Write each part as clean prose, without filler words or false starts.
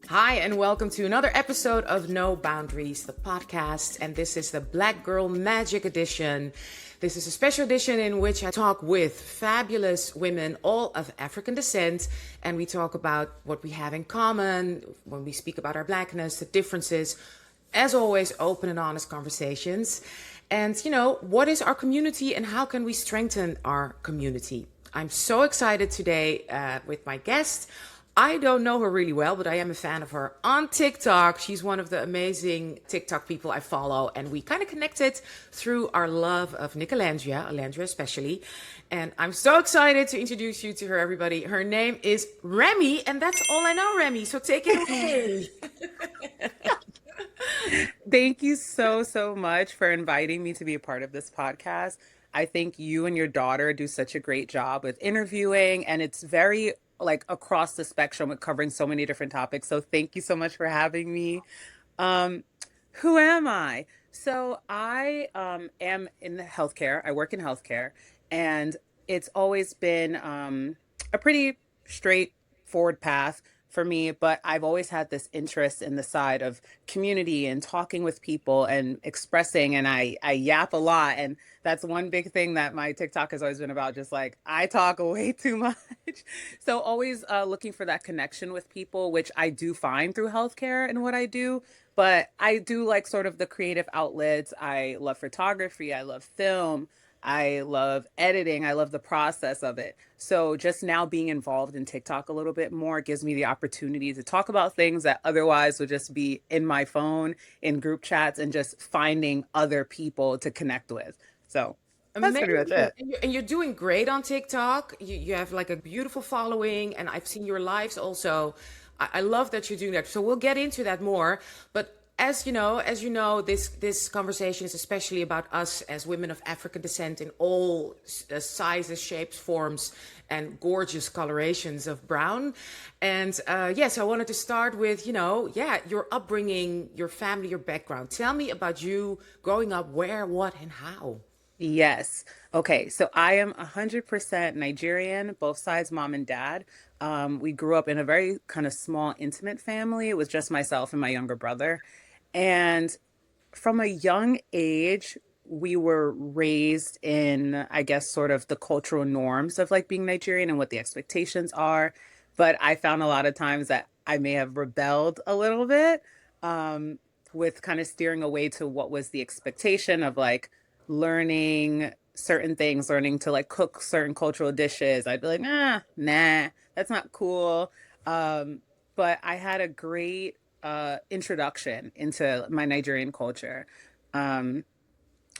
Hi, and welcome to another episode of No Boundaries, the podcast. And this is the Black Girl Magic Edition. This is a special edition in which I talk with fabulous women, all of African descent. And we talk about what we have in common when we speak about our blackness, the differences. As always, open and honest conversations. And, what is our community and how can we strengthen our community? I'm so excited today with my guest. I don't know her really well, but I am a fan of her on TikTok. She's one of the amazing TikTok people I follow, and we kind of connected through our love of Nicolandria, Olandria especially. And I'm so excited to introduce you to her, everybody. Her name is Remy, and that's all I know, Remy. So take it away. Thank you so much for inviting me to be a part of this podcast. I think you and your daughter do such a great job with interviewing, and it's very like across the spectrum with covering so many different topics. So thank you so much for having me. Um, who am I? So I am in the healthcare. I work in healthcare, and it's always been a pretty straightforward path for me. But I've always had this interest in the side of community and talking with people and expressing. And I yap a lot, and that's one big thing that my TikTok has always been about. Just like I talk way too much, so always looking for that connection with people, which I do find through healthcare and what I do. But I do like sort of the creative outlets. I love photography. I love film. I love editing. I love the process of it. So just now being involved in TikTok a little bit more gives me the opportunity to talk about things that otherwise would just be in my phone, in group chats, and just finding other people to connect with. So that's pretty much Amazing. it. And you're doing great on TikTok. You have like a beautiful following, and I've seen your lives also. I love that you're doing that. So we'll get into that more. But as you know, this conversation is especially about us as women of African descent in all sizes, shapes, forms, and gorgeous colorations of brown. And yes, I wanted to start with, your upbringing, your family, your background. Tell me about you growing up, where, what, and how. Yes. Okay. So I am 100% Nigerian, both sides, mom and dad. We grew up in a very kind of small, intimate family. It was just myself and my younger brother. And from a young age, we were raised in, I guess, sort of the cultural norms of like being Nigerian and what the expectations are. But I found a lot of times that I may have rebelled a little bit um, with kind of steering away to what was the expectation of like learning certain things, learning to like cook certain cultural dishes. I'd be like, nah, that's not cool. Um, but I had a great introduction into my Nigerian culture. Um,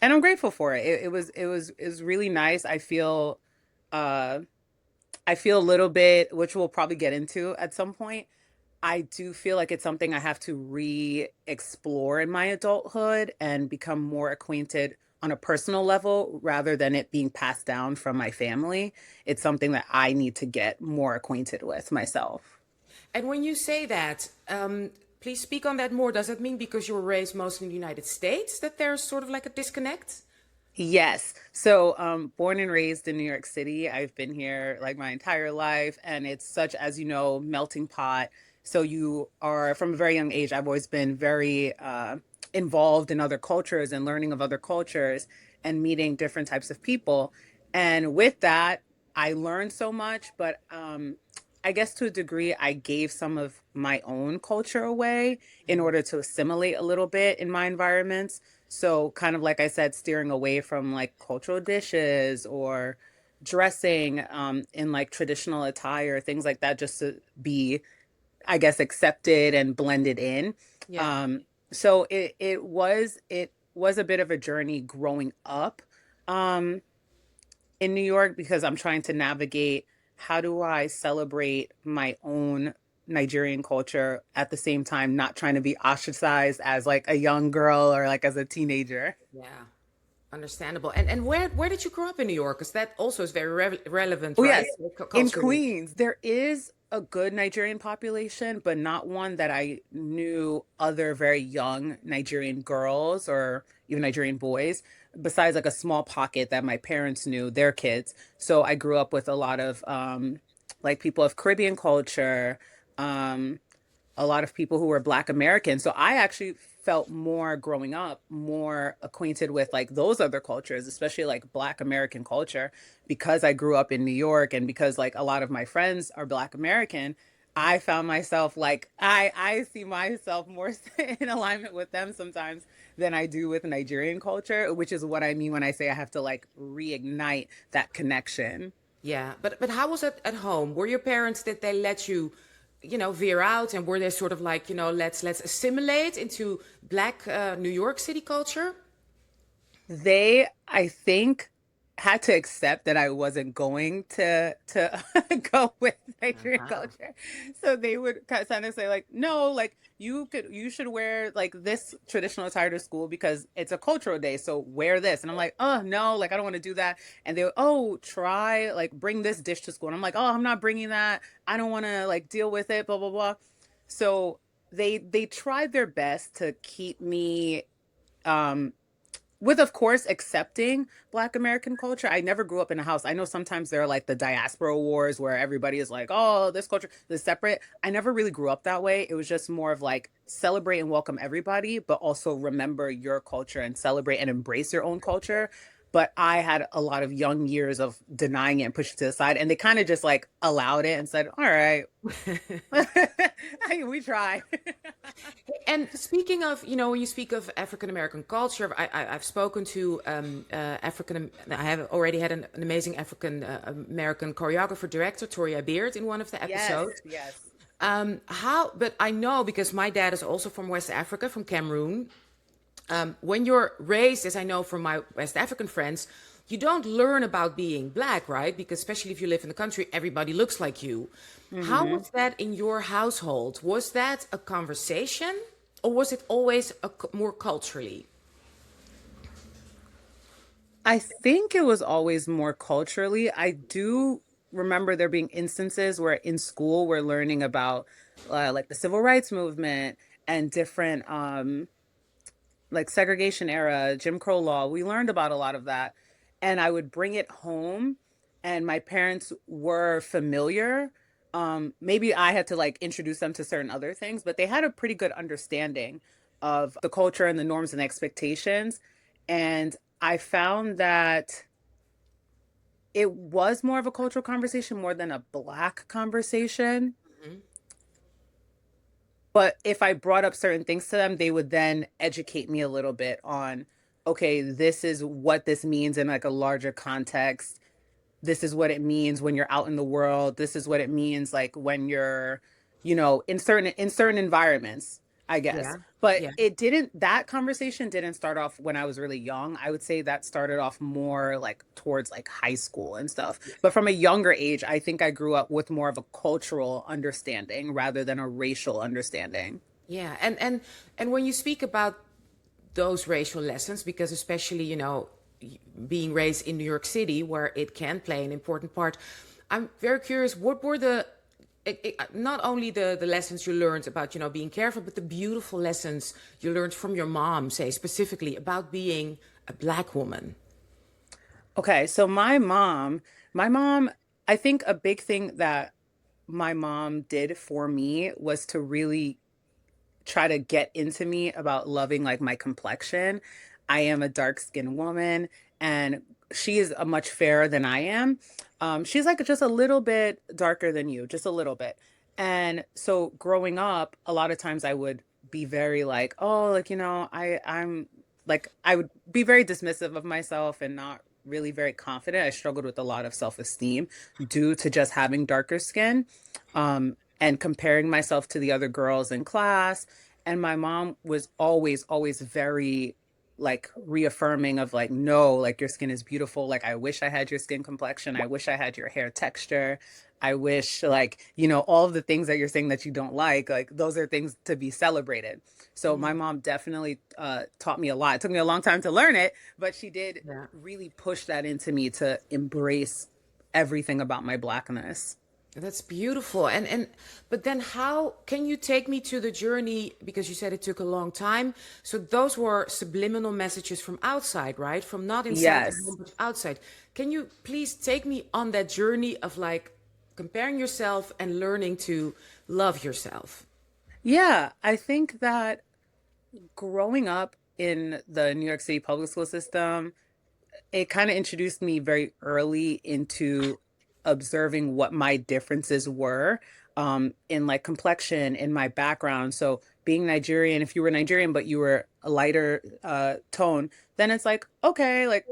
and I'm grateful for it. It was really nice. Uh I feel a little bit, which we'll probably get into at some point. I do feel like it's something I have to re-explore in my adulthood and become more acquainted on a personal level rather than it being passed down from my family. It's something that I need to get more acquainted with myself. And when you say that, please speak on that more. Does that mean because you were raised mostly in the United States that there's sort of like a disconnect? Yes. So, born and raised in New York City, I've been here like my entire life, and it's such, as you know, melting pot. So you are from a very young age. I've always been very involved in other cultures and learning of other cultures and meeting different types of people. And with that, I learned so much, but I guess to a degree, I gave some of my own culture away in order to assimilate a little bit in my environments. So, kind of like I said, steering away from like cultural dishes or dressing in like traditional attire, things like that, just to be, I guess, accepted and blended in. Yeah. So it was a bit of a journey growing up um, in New York because I'm trying to navigate how do I celebrate my own Nigerian culture at the same time not trying to be ostracized as like a young girl or like as a teenager. Yeah. Understandable. And where did you grow up in New York? Because that also is very relevant, Oh right? yes, in Culturally. Queens there is a good Nigerian population, but not one that I knew other very young Nigerian girls or even Nigerian boys, besides like a small pocket that my parents knew their kids. So I grew up with a lot of like people of Caribbean culture, um, a lot of people who were Black American. So I actually felt more growing up, more acquainted with like those other cultures, especially like Black American culture, because I grew up in New York and because like a lot of my friends are Black American. I found myself like I see myself more in alignment with them sometimes than I do with Nigerian culture, which is what I mean when I say I have to like reignite that connection. Yeah, but how was it at home? Were your parents, did they let you, veer out, and were they sort of like, let's assimilate into black New York City culture? They, I think, had to accept that I wasn't going to go with Nigerian Uh-huh. culture. So they would kind of say like, no, like you should wear like this traditional attire to school because it's a cultural day. So wear this. And I'm like, oh no, like I don't want to do that. And they would, oh, try like bring this dish to school. And I'm like, oh, I'm not bringing that. I don't want to like deal with it, blah blah blah. So they tried their best to keep me um with of course accepting Black American culture. I never grew up in a house. I know sometimes there are like the diaspora wars where everybody is like, oh, this culture is separate. I never really grew up that way. It was just more of like celebrate and welcome everybody, but also remember your culture and celebrate and embrace your own culture. But I had a lot of young years of denying it and pushing it to the side, and they kind of just like allowed it and said, all right, we try. And speaking of, when you speak of African American culture, I've spoken to I have already had an amazing African American choreographer director, Toria Beard, in one of the Yes, episodes. yes. But I know because my dad is also from West Africa, from Cameroon. When you're raised, as I know from my West African friends, you don't learn about being black, right? Because especially if you live in the country, everybody looks like you. How Hmm. was that in your household? Was that a conversation, or was it always more culturally? I think it was always more culturally. I do remember there being instances where in school we're learning about like the civil rights movement and different like segregation era, Jim Crow law. We learned about a lot of that. And I would bring it home and my parents were familiar. Maybe I had to like introduce them to certain other things, but they had a pretty good understanding of the culture and the norms and expectations. And I found that it was more of a cultural conversation more than a black conversation. Mhm. But if I brought up certain things to them, they would then educate me a little bit on, okay, this is what this means in like a larger context. This is what it means when you're out in the world. This is what it means like when you're, in certain environments, I guess. Yeah, But yeah. it didn't that conversation didn't start off when I was really young. I would say that started off more like towards like high school and stuff. But from a younger age, I think I grew up with more of a cultural understanding rather than a racial understanding. Yeah, and when you speak about those racial lessons, because especially being raised in New York City, where it can play an important part, I'm very curious. What were not only the lessons you learned about being careful, but the beautiful lessons you learned from your mom, say specifically about being a black woman. Okay, so my mom, I think a big thing that my mom did for me was to really try to get into me about loving like my complexion. I am a dark skinned woman and she is a much fairer than I am. She's like just a little bit darker than you, just a little bit. And so growing up, a lot of times I would be very like, oh, like, I'm like, I would be very dismissive of myself and not really very confident. I struggled with a lot of self-esteem due to just having darker skin. And comparing myself to the other girls in class. And my mom was always, always very like reaffirming of like, no, like your skin is beautiful. Like, I wish I had your skin complexion. I wish I had your hair texture. I wish like, all of the things that you're saying that you don't like those are things to be celebrated. So my Mm, mom definitely taught me a lot. It took me a long time to learn it, but she did yeah. really push that into me to embrace everything about my blackness. That's beautiful. But then how can you take me to the journey, because you said it took a long time. So those were subliminal messages from outside, right? From not inside the Yes. home, but outside. Can you please take me on that journey of like comparing yourself and learning to love yourself? Yeah, I think that growing up in the New York City public school system, it kind of introduced me very early into observing what my differences were in like complexion, in my background. So being Nigerian, if you were Nigerian but you were a lighter tone, then it's like, okay, like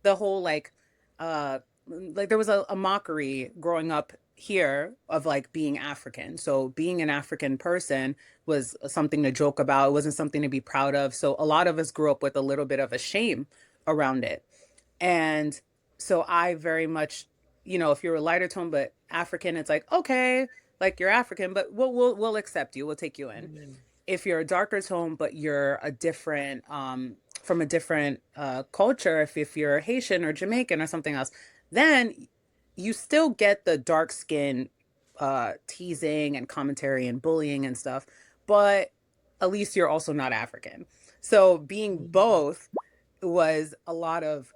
the whole like there was a mockery growing up here of like being African. So being an African person was something to joke about. It wasn't something to be proud of. So a lot of us grew up with a little bit of a shame around it. And so I very much, if you're a lighter tone but African, it's like, okay, like you're African, but we'll accept you. We'll take you in. Mm. If you're a darker tone but you're a different from a different culture, if you're Haitian or Jamaican or something else, then you still get the dark skin teasing and commentary and bullying and stuff, but at least you're also not African. So being both was a lot of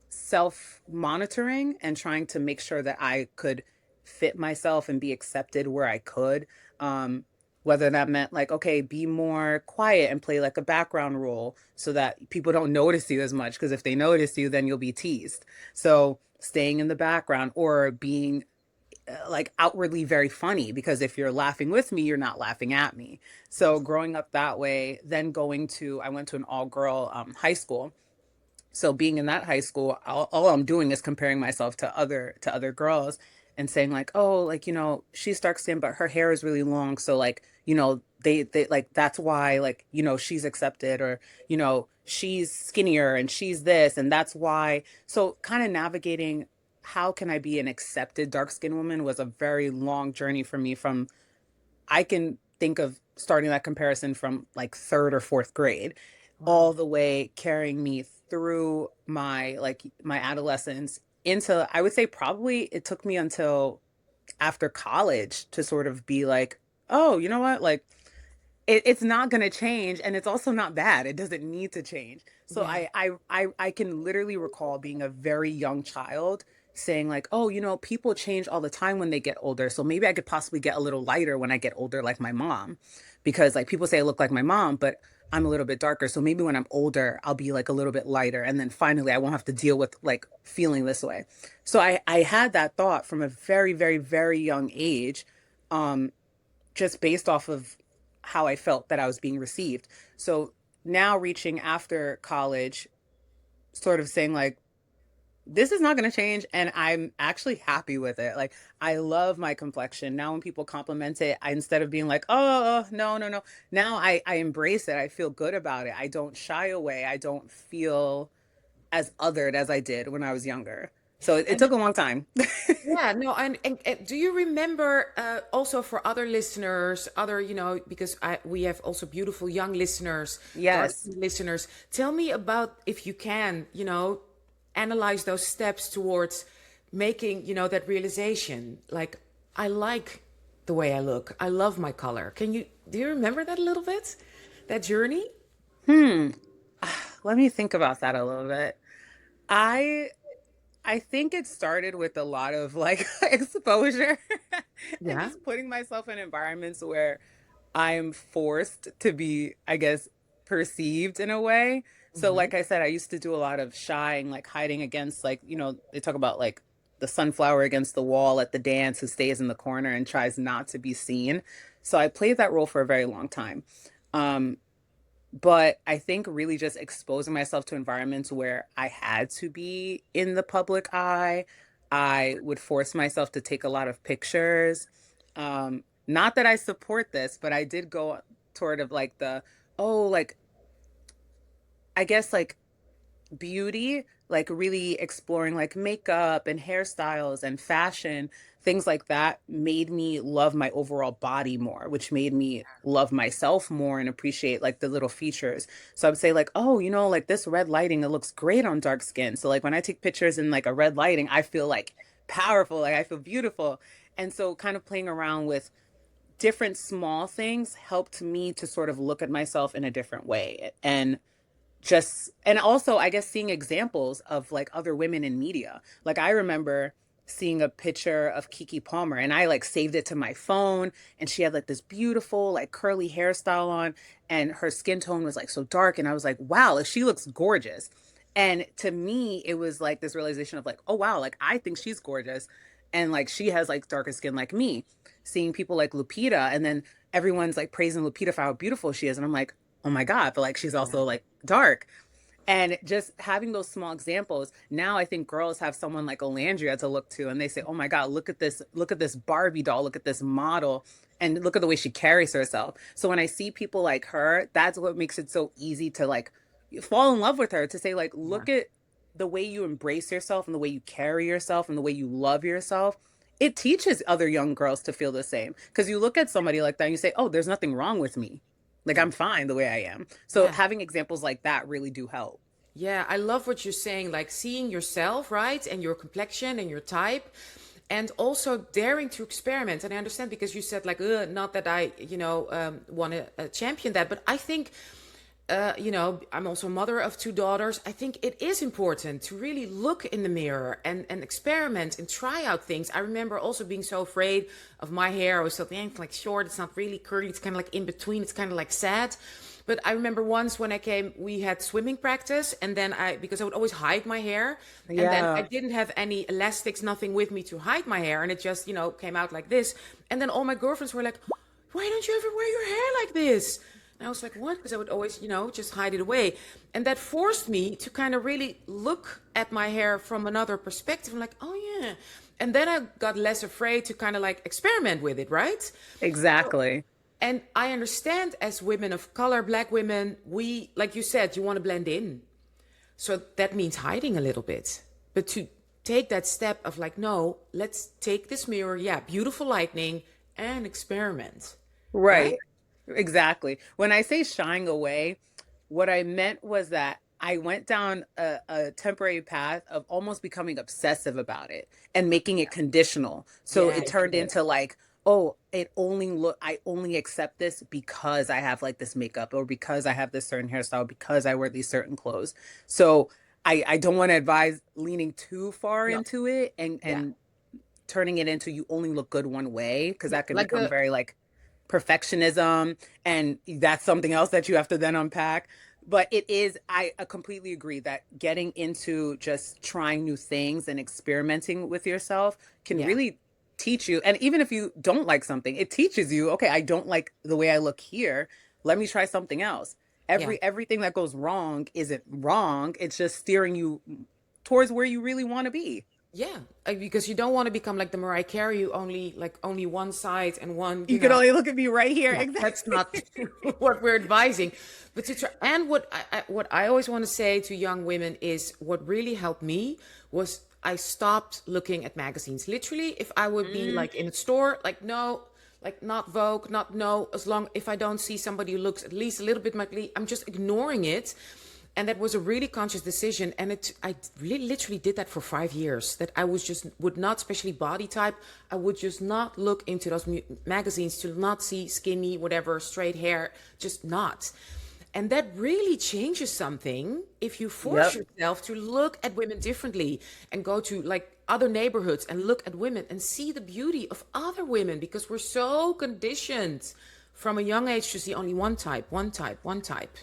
self monitoring and trying to make sure that I could fit myself and be accepted where I could. Um, Whether that meant like, okay, be more quiet and play like a background role so that people don't notice you as much. Because if they notice you, then you'll be teased. So staying in the background or being like outwardly very funny, because if you're laughing with me, you're not laughing at me. So growing up that way, then I went to an all girl high school. So being in that high school, all I'm doing is comparing myself to other girls and saying like, oh, like she's dark skinned, but her hair is really long, so like they like that's why like she's accepted, or she's skinnier and she's this and that's why. So kind of navigating how can I be an accepted dark skinned woman was a very long journey for me. From I can think of starting that comparison from like third or fourth grade, Wow. all the way carrying me through my adolescence into, I would say probably it took me until after college to sort of be like, oh, you know what? Like it's not going to change, and it's also not bad. It doesn't need to change. So Yeah. I can literally recall being a very young child saying like, oh, people change all the time when they get older, so maybe I could possibly get a little lighter when I get older, like my mom, because like people say I look like my mom, but I'm a little bit darker, so maybe when I'm older I'll be like a little bit lighter, and then finally I won't have to deal with like feeling this way. So I had that thought from a very very very young age, um just based off of how I felt that I was being received. So now reaching after college, sort of saying like, this is not going to change, and I'm actually happy with it. Like I love my complexion. Now when people compliment it, instead of being like, oh, no, no, no, now I embrace it. I feel good about it. I don't shy away. I don't feel as othered as I did when I was younger. So it And took a long time. yeah, no, and do you remember also for other listeners, other, because we have also beautiful young listeners, dark Yes. listeners. Tell me about, if you can, analyze those steps towards making, that realization. Like, I like the way I look. I love my color. Do you remember that a little bit? That journey? Hmm. Let me think about that a little bit. I I think it started with a lot of like exposure and Yeah. just putting myself in environments where I'm forced to be, I guess, perceived in a way. So, Hmm. like I said, I used to do a lot of shying, like hiding against, like, they talk about like the sunflower against the wall at the dance who stays in the corner and tries not to be seen. So, I played that role for a very long time. Um, but I think really just exposing myself to environments where I had to be in the public eye, I would force myself to take a lot of pictures. Not that I support this, but I did go toward of like oh, like, I guess like beauty, like really exploring like makeup and hairstyles and fashion, things like that made me love my overall body more, which made me love myself more and appreciate like the little features. So I would say like, oh, like this red lighting, it looks great on dark skin. So like when I take pictures in like a red lighting, I feel like powerful, like I feel beautiful. And so kind of playing around with different small things helped me to sort of look at myself in a different way. And also I guess seeing examples of like other women in media. Like I remember seeing a picture of Kiki Palmer, and I like saved it to my phone, and she had like this beautiful like curly hairstyle on, and her skin tone was like so dark, and I was like, wow, like, she looks gorgeous. And to me, it was like this realization of like, oh wow, like I think she's gorgeous, and like she has like darker skin like me. Seeing people like Lupita, and then everyone's like praising Lupita for how beautiful she is, and I'm like, oh my god, but like she's Yeah. also like dark. And just having those small examples, now I think girls have someone like Olandria to look to, and they say, "Oh my God, look at this Barbie doll, look at this model, and look at the way she carries herself." So when I see people like her, that's what makes it so easy to like fall in love with her. To say like, Yeah. look at the way you embrace yourself and the way you carry yourself and the way you love yourself. It teaches other young girls to feel the same, because you look at somebody like that and you say, "Oh, there's nothing wrong with me. Like Yeah. I'm fine the way I am." So Yeah. having examples like that really do help. Yeah, I love what you're saying, like seeing yourself, right? And your complexion and your type, and also daring to experiment. And I understand because you said, like, not that I, want to champion that, but I think, I'm also a mother of two daughters. I think it is important to really look in the mirror and experiment and try out things. I remember also being so afraid of my hair. I was thought, it's like short, it's not really curly, it's kind of like in between, it's kind of like sad. But I remember once when I came, we had swimming practice, and then because I would always hide my hair, and then I Yeah. didn't have any elastics, nothing with me to hide my hair, and it just, came out like this. And then all my girlfriends were like, "Why don't you ever wear your hair like this?" And I was like, "What?" Because I would always, just hide it away. And that forced me to kind of really look at my hair from another perspective. I'm like, "Oh, yeah." And then I got less afraid to kind of like experiment with it, right? Exactly. And I understand as women of color, black women, we, like you said, you want to blend in. So that means hiding a little bit. But to take that step of like, no, let's take this mirror, yeah, beautiful lightning, and experiment, right? Right. Exactly. When I say shying away, what I meant was that I went down a temporary path of almost becoming obsessive about it and making it conditional. So Yeah, it turned yeah, into like, oh, I only accept this because I have like this makeup, or because I have this certain hairstyle, because I wear these certain clothes. So I don't want to advise leaning too far no, into it, yeah, and turning it into you only look good one way, because yeah. that can Like become the very like perfectionism, and that's something else that you have to then unpack. But it is, I completely agree that getting into just trying new things and experimenting with yourself can yeah, really teach you. And even if you don't like something, it teaches you, okay, I don't like the way I look here, let me try something else. yeah. Everything that goes wrong isn't wrong, it's just steering you towards where you really want to be. Yeah, because you don't want to become like the Mariah Carey, you only like only one side and one, You can only look at me right here. yeah, that's Exactly. not what we're advising. But to try, and what I always want to say to young women is what really helped me was I stopped looking at magazines. Literally, if I would be Mm, like in a store, like no, like not Vogue, not no, as long if I don't see somebody who looks at least a little bit like me, I'm just ignoring it. And that was a really conscious decision, and I really literally did that for 5 years. That I was just would not, especially body type, I would just not look into those magazines, to not see skinny whatever straight hair, just not. And that really changes something if you force yep. yourself to look at women differently and go to like other neighborhoods and look at women and see the beauty of other women, because we're so conditioned from a young age to see only one type, one type, one type.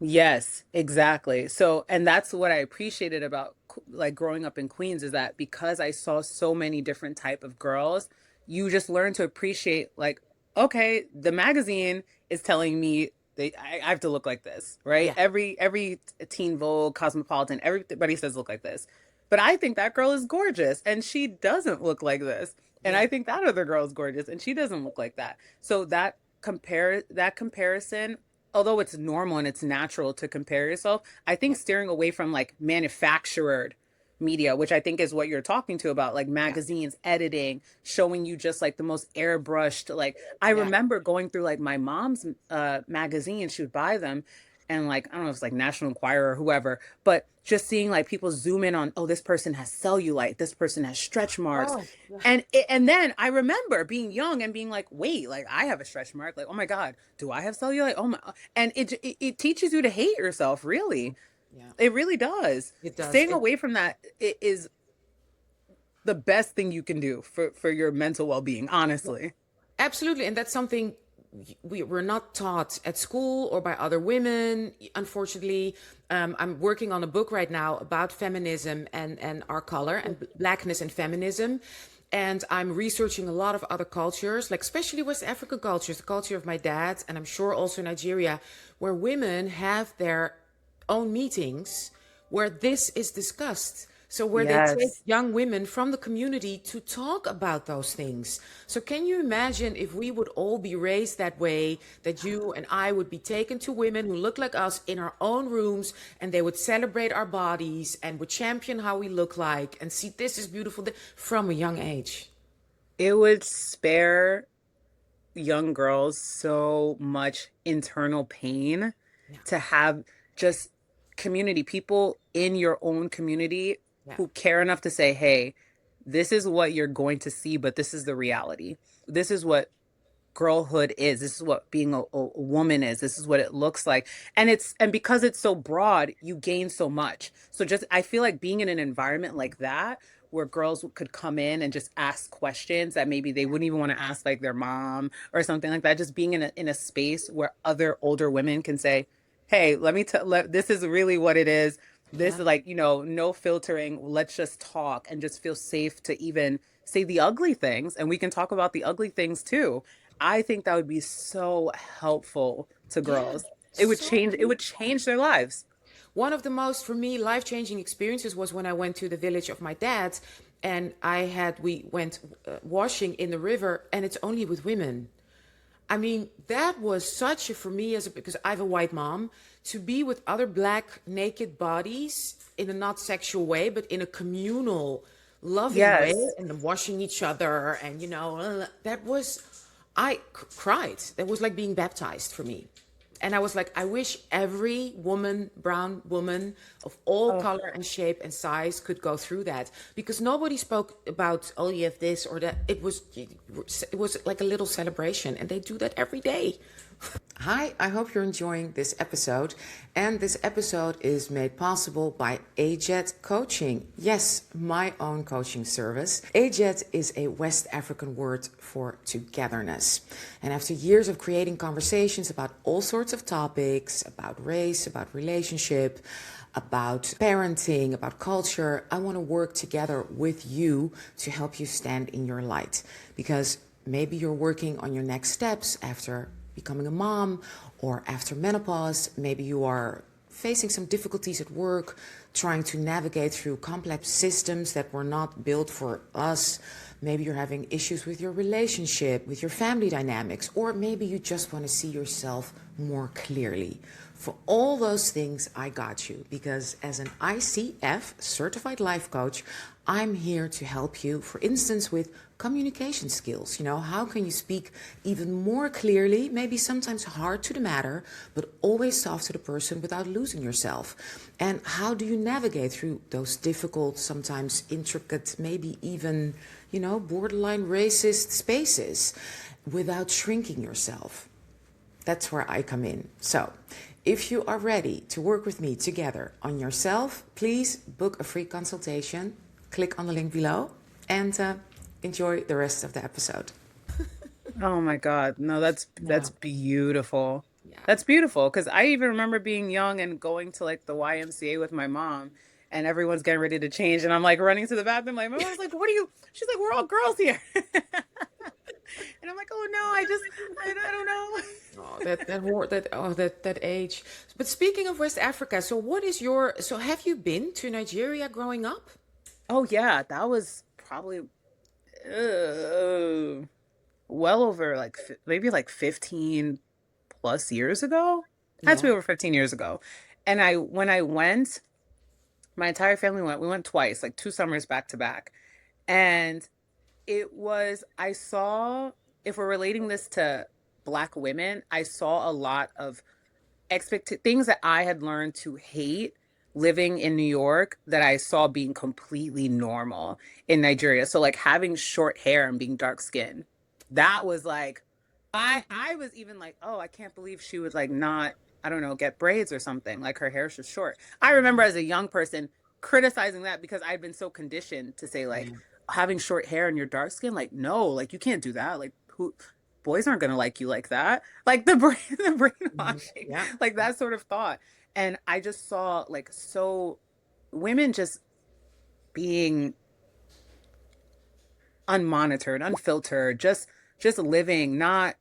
Yes, exactly. So, and that's what I appreciated about like growing up in Queens, is that because I saw so many different type of girls, you just learn to appreciate like, okay, the magazine is telling me I have to look like this, right? Yeah, Every Teen Vogue, Cosmopolitan, everybody says look like this. But I think that girl is gorgeous and she doesn't look like this. And yeah, I think that other girl is gorgeous and she doesn't look like that. So that comparison, although it's normal and it's natural to compare yourself, I yeah, think steering away from like manufactured media, which I think is what you're talking to about, like yeah, magazines, editing, showing you just like the most airbrushed. Like I yeah. remember going through like my mom's magazine, she would buy them, and like I don't know if it's like National Enquirer or whoever, but just seeing like people zoom in on, oh, this person has cellulite, this person has stretch marks. Oh, yeah. And then I remember being young and being like, wait, like I have a stretch mark. Like, oh my God, do I have cellulite? Oh my, and it teaches you to hate yourself, really. Yeah, It really does. it does. Staying away from that is the best thing you can do for your mental well-being, honestly. Absolutely. And that's something we're not taught at school or by other women, unfortunately. I'm working on a book right now about feminism and our color and blackness and feminism. And I'm researching a lot of other cultures, like especially West African cultures, the culture of my dad, and I'm sure also Nigeria, where women have their own meetings where this is discussed. So, where they take Yes. young women from the community to talk about those things. So, can you imagine if we would all be raised that way, that you and I would be taken to women who look like us in our own rooms and they would celebrate our bodies and would champion how we look like and see this is beautiful from a young age? It would spare young girls so much internal pain Yeah, to have just community people in your own community yeah, who care enough to say, hey, this is what you're going to see, but this is the reality. This is what girlhood is. This is what being a woman is. This is what it looks like. And because it's so broad, you gain so much. So just I feel like being in an environment like that where girls could come in and just ask questions that maybe they wouldn't even want to ask like their mom or something like that. Just being in a space where other older women can say, "Hey, let me tell this is really what it is. This yeah. is like, no filtering. Let's just talk and just feel safe to even say the ugly things and we can talk about the ugly things too." I think that would be so helpful to Yeah, girls. so It would change their lives. one of the most, for me, life-changing experiences was when I went to the village of my dad, and we went washing in the river, and it's only with women. I mean, that was such a, for me, because I have a white mom, to be with other black naked bodies in a not sexual way, but in a communal, loving way, Yes. and then washing each other, and that was, I cried. That was like being baptized for me. And I was like, I wish every woman, brown woman of all Oh, color and shape and size could go through that, because nobody spoke about, oh, you have this or that. It was like a little celebration, and they do that every day. Hi, I hope you're enjoying this episode. And this episode is made possible by AJET Coaching. Yes, my own coaching service. AJET is a West African word for togetherness. And after years of creating conversations about all sorts of topics, about race, about relationship, about parenting, about culture, I want to work together with you to help you stand in your light. Because maybe you're working on your next steps after becoming a mom or after menopause. Maybe you are facing some difficulties at work, trying to navigate through complex systems that were not built for us. Maybe you're having issues with your relationship, with your family dynamics, or maybe you just want to see yourself more clearly. For all those things, I got you, because as an ICF certified life coach, I'm here to help you, for instance, with communication skills. How can you speak even more clearly, maybe sometimes hard to the matter, but always soft to the person without losing yourself? And how do you navigate through those difficult, sometimes intricate, maybe even, borderline racist spaces without shrinking yourself? That's where I come in. So, if you are ready to work with me together on yourself, please book a free consultation. Click on the link below and enjoy the rest of the episode. oh my God. No, that's Yeah, beautiful. yeah, That's beautiful because I even remember being young and going to like the YMCA with my mom and everyone's getting ready to change and I'm like running to the bathroom like my mom's like, "What are you?" She's like, "We're all girls here." And I'm like, "Oh no, I don't know." oh, that age. But speaking of West Africa, so have you been to Nigeria growing up? Oh yeah, that was probably uh, well over like maybe like 15 plus years ago. Had to Yeah. be over 15 years ago. And when I went, my entire family went. We went twice, like 2 summers back to back. And I saw, if we're relating this to Black women, I saw a lot of things that I had learned to hate living in New York that I saw being completely normal in Nigeria. So like having short hair and being dark skinned, that was like I was even like, oh, I can't believe she would like not, I don't know, get braids or something. Like her hair's just short. I remember as a young person criticizing that because I'd been so conditioned to say like, Yeah. having short hair and you're dark skin, like, no, like you can't do that. Like who boys aren't gonna like you like that. Like the brain the Mhm. brainwashing, Yeah. like that sort of thought. And I just saw like so women just being unmonitored, unfiltered, just living, not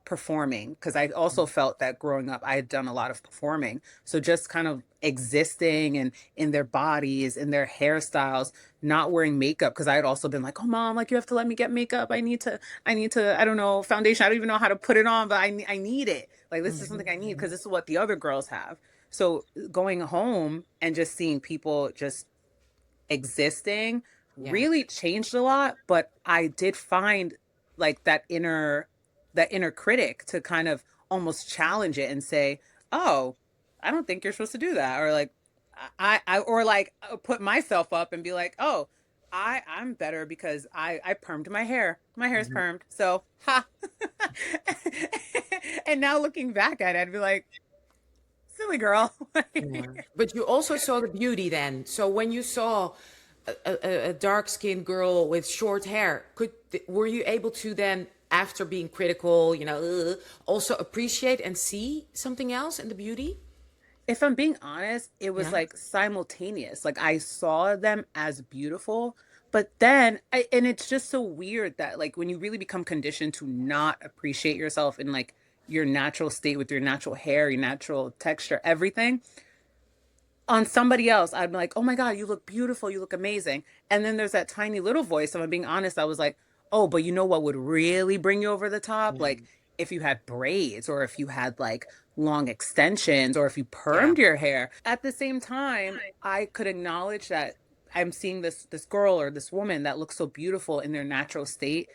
performing. Because I also felt that growing up, I had done a lot of performing. So just kind of existing and in their bodies, in their hairstyles, not wearing makeup. Because I had also been like, oh mom, like you have to let me get makeup. I need to, I don't know, foundation. I don't even know how to put it on, but I need it. Like this is Mhm. something I need Mhm. because this is what the other girls have. So going home and just seeing people just existing Yeah. really changed a lot, but I did find like that inner critic to kind of almost challenge it and say, "Oh, I don't think you're supposed to do that." Or like or like put myself up and be like, "Oh, I'm better because I permed my hair. My hair's Mhm. permed." So, ha. And now looking back at it, I'd be like, "Silly girl." Yeah. But you also saw the beauty then. So when you saw a dark-skinned girl with short hair, were you able to then, after being critical, also appreciate and see something else in the beauty? If I'm being honest, it was Yeah. like simultaneous. Like I saw them as beautiful, but then and it's just so weird that like when you really become conditioned to not appreciate yourself in like your natural state with your natural hair, your natural texture, everything, on somebody else, I'd be like, oh my God, you look beautiful, you look amazing. And then there's that tiny little voice. If I'm being honest, I was like, oh, but you know what would really bring you over the top? Yeah. Like if you had braids or if you had like long extensions or if you Yeah. permed your hair. At the same time, I could acknowledge that I'm seeing this girl or this woman that looks so beautiful in their natural state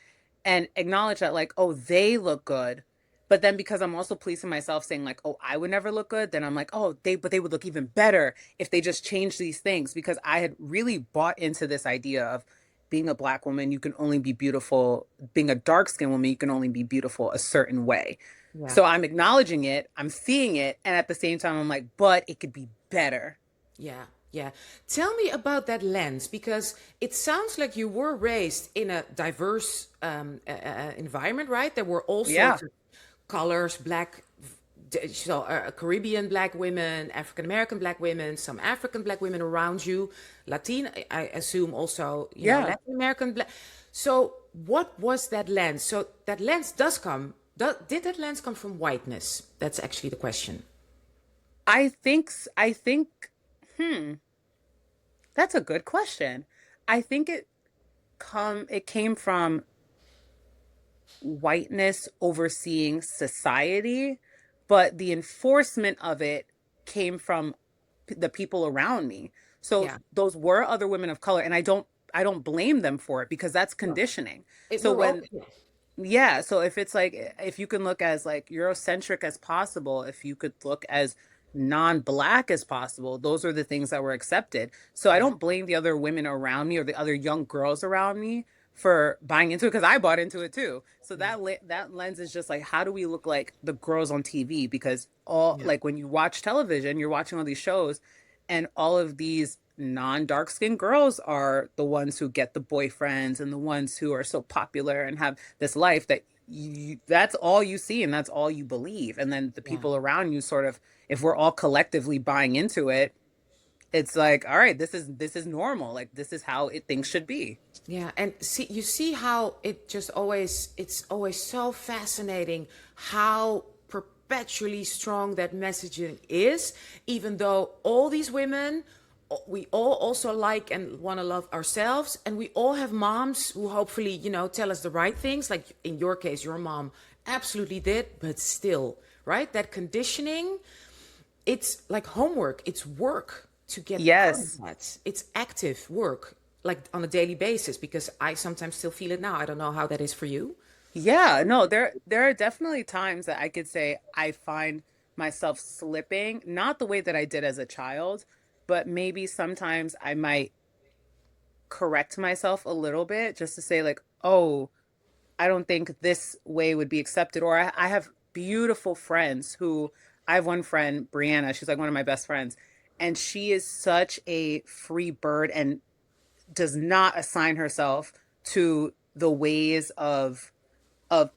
and acknowledge that like, oh, they look good. But then because I'm also policing myself saying like, oh, I would never look good, then I'm like, oh, they would look even better if they just change these things because I had really bought into this idea of being a black woman, you can only be beautiful. Being a dark skinned woman, you can only be beautiful a certain way. Yeah. So I'm acknowledging it, I'm seeing it, and at the same time, I'm like, but it could be better. Yeah, yeah. Tell me about that lens because it sounds like you were raised in a diverse environment, right? There were all Yeah. sorts of colors, Caribbean black women, African American black women, some African black women around you, Latin, I assume also, Yeah. Latin American black. So, what was that lens? So, that lens does come. Did that lens come from whiteness? That's actually the question. I think, hmm, that's a good question. I think it came from whiteness overseeing society, but the enforcement of it came from the people around me. So Yeah. those were other women of color, and I don't blame them for it because that's Yeah. conditioning. So We're all, when yeah, so if it's like if you can look as like Eurocentric as possible, if you could look as non-black as possible, those are the things that were accepted. So I yeah. don't blame the other women around me or the other young girls around me for buying into it because I bought into it too. So Yeah. that lens is just like how do we look like the girls on TV? Because all Yeah. like when you watch television, you're watching all these shows and all of these non-dark skinned girls are the ones who get the boyfriends and the ones who are so popular and have this life that that's all you see and that's all you believe. And then the Yeah. people around you sort of, if we're all collectively buying into it, it's like, all right, this is normal. Like this is how things should be. Yeah. And see, you see how it's always so fascinating how perpetually strong that messaging is, even though all these women, we all also like and want to love ourselves, and we all have moms who hopefully, tell us the right things. Like in your case, your mom absolutely did, but still, right? That conditioning, it's like homework, it's work to get out of Yes. that. It's active work, like on a daily basis, because I sometimes still feel it now. I don't know how that is for you. Yeah, no, there are definitely times that I could say I find myself slipping, not the way that I did as a child, but maybe sometimes I might correct myself a little bit just to say like, "Oh, I don't think this way would be accepted." Or I have beautiful friends who I have one friend, Brianna, she's like one of my best friends, and she is such a free bird and does not assign herself to the ways of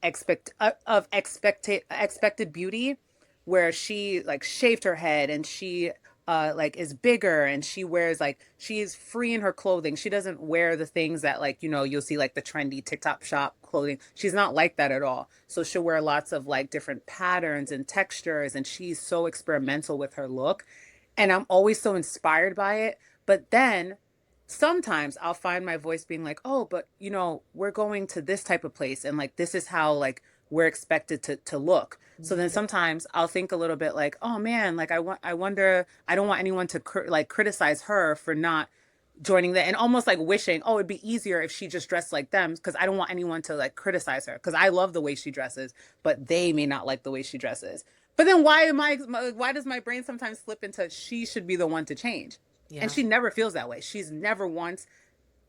expected beauty, where she like shaved her head and she like is bigger and she wears like she is free in her clothing. She doesn't wear the things that like you'll see like the trendy TikTok shop clothing. She's not like that at all. So she'll wear lots of like different patterns and textures, and she's so experimental with her look, and I'm always so inspired by it. But then sometimes I'll find my voice being like, "Oh, but we're going to this type of place, and like this is how like we're expected to look." So then sometimes I'll think a little bit like, "Oh man, like I wonder, I don't want anyone to like criticize her for not joining that," and almost like wishing, "Oh, it'd be easier if she just dressed like them," because I don't want anyone to like criticize her because I love the way she dresses, but they may not like the way she dresses. But then why does my brain sometimes slip into she should be the one to change? And Yeah. she never feels that way. She's never once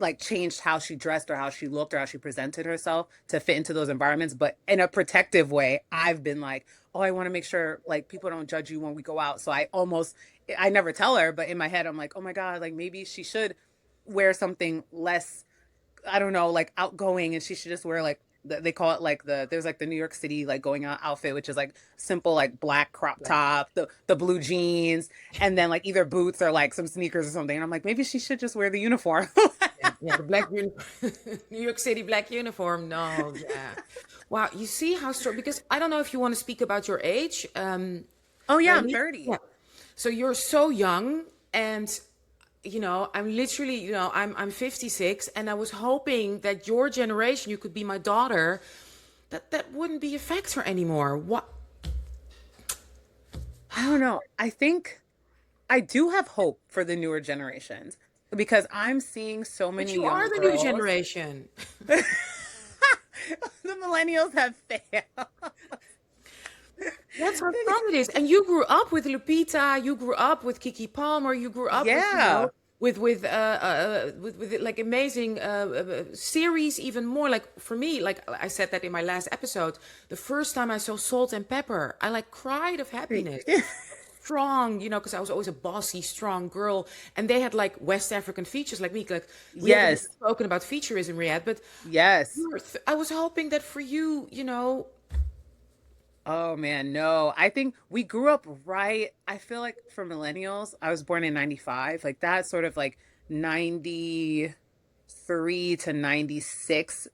like changed how she dressed or how she looked or how she presented herself to fit into those environments. But in a protective way, I've been like, "Oh, I want to make sure like people don't judge you when we go out." So I never tell her, but in my head, I'm like, "Oh my God, like maybe she should wear something less, I don't know, like outgoing, and she should just wear like they call it like there's like the New York City like going out outfit, which is like simple like black crop Black. top, the blue jeans, and then like either boots or like some sneakers or something." And I'm like, maybe she should just wear the uniform. Yeah, yeah, the black New York City black uniform. No, yeah. Wow, you see how strong, because I don't know if you want to speak about your age. Oh yeah, I'm Remy? 30. Yeah. So you're so young, and I'm literally, I'm 56, and I was hoping that your generation, you could be my daughter, that wouldn't be a factor anymore. What? I don't know. I think I do have hope for the newer generations because I'm seeing so But many you young are the new girls. generation. The millennials have failed. That's how fun it is. And you grew up with Lupita, you grew up with Kiki Palmer, you grew up with, Yeah. with like amazing series, even more. Like for me, like I said that in my last episode, the first time I saw Salt and Pepper, I like cried of happiness. Strong, because I was always a bossy, strong girl, and they had like West African features like me. Like we haven't Yes. spoken about featureism yet, but Yes. I was hoping that for you, Oh man, no. I think we grew up right. I feel like for millennials, I was born in 95, like that sort of like 93 to 96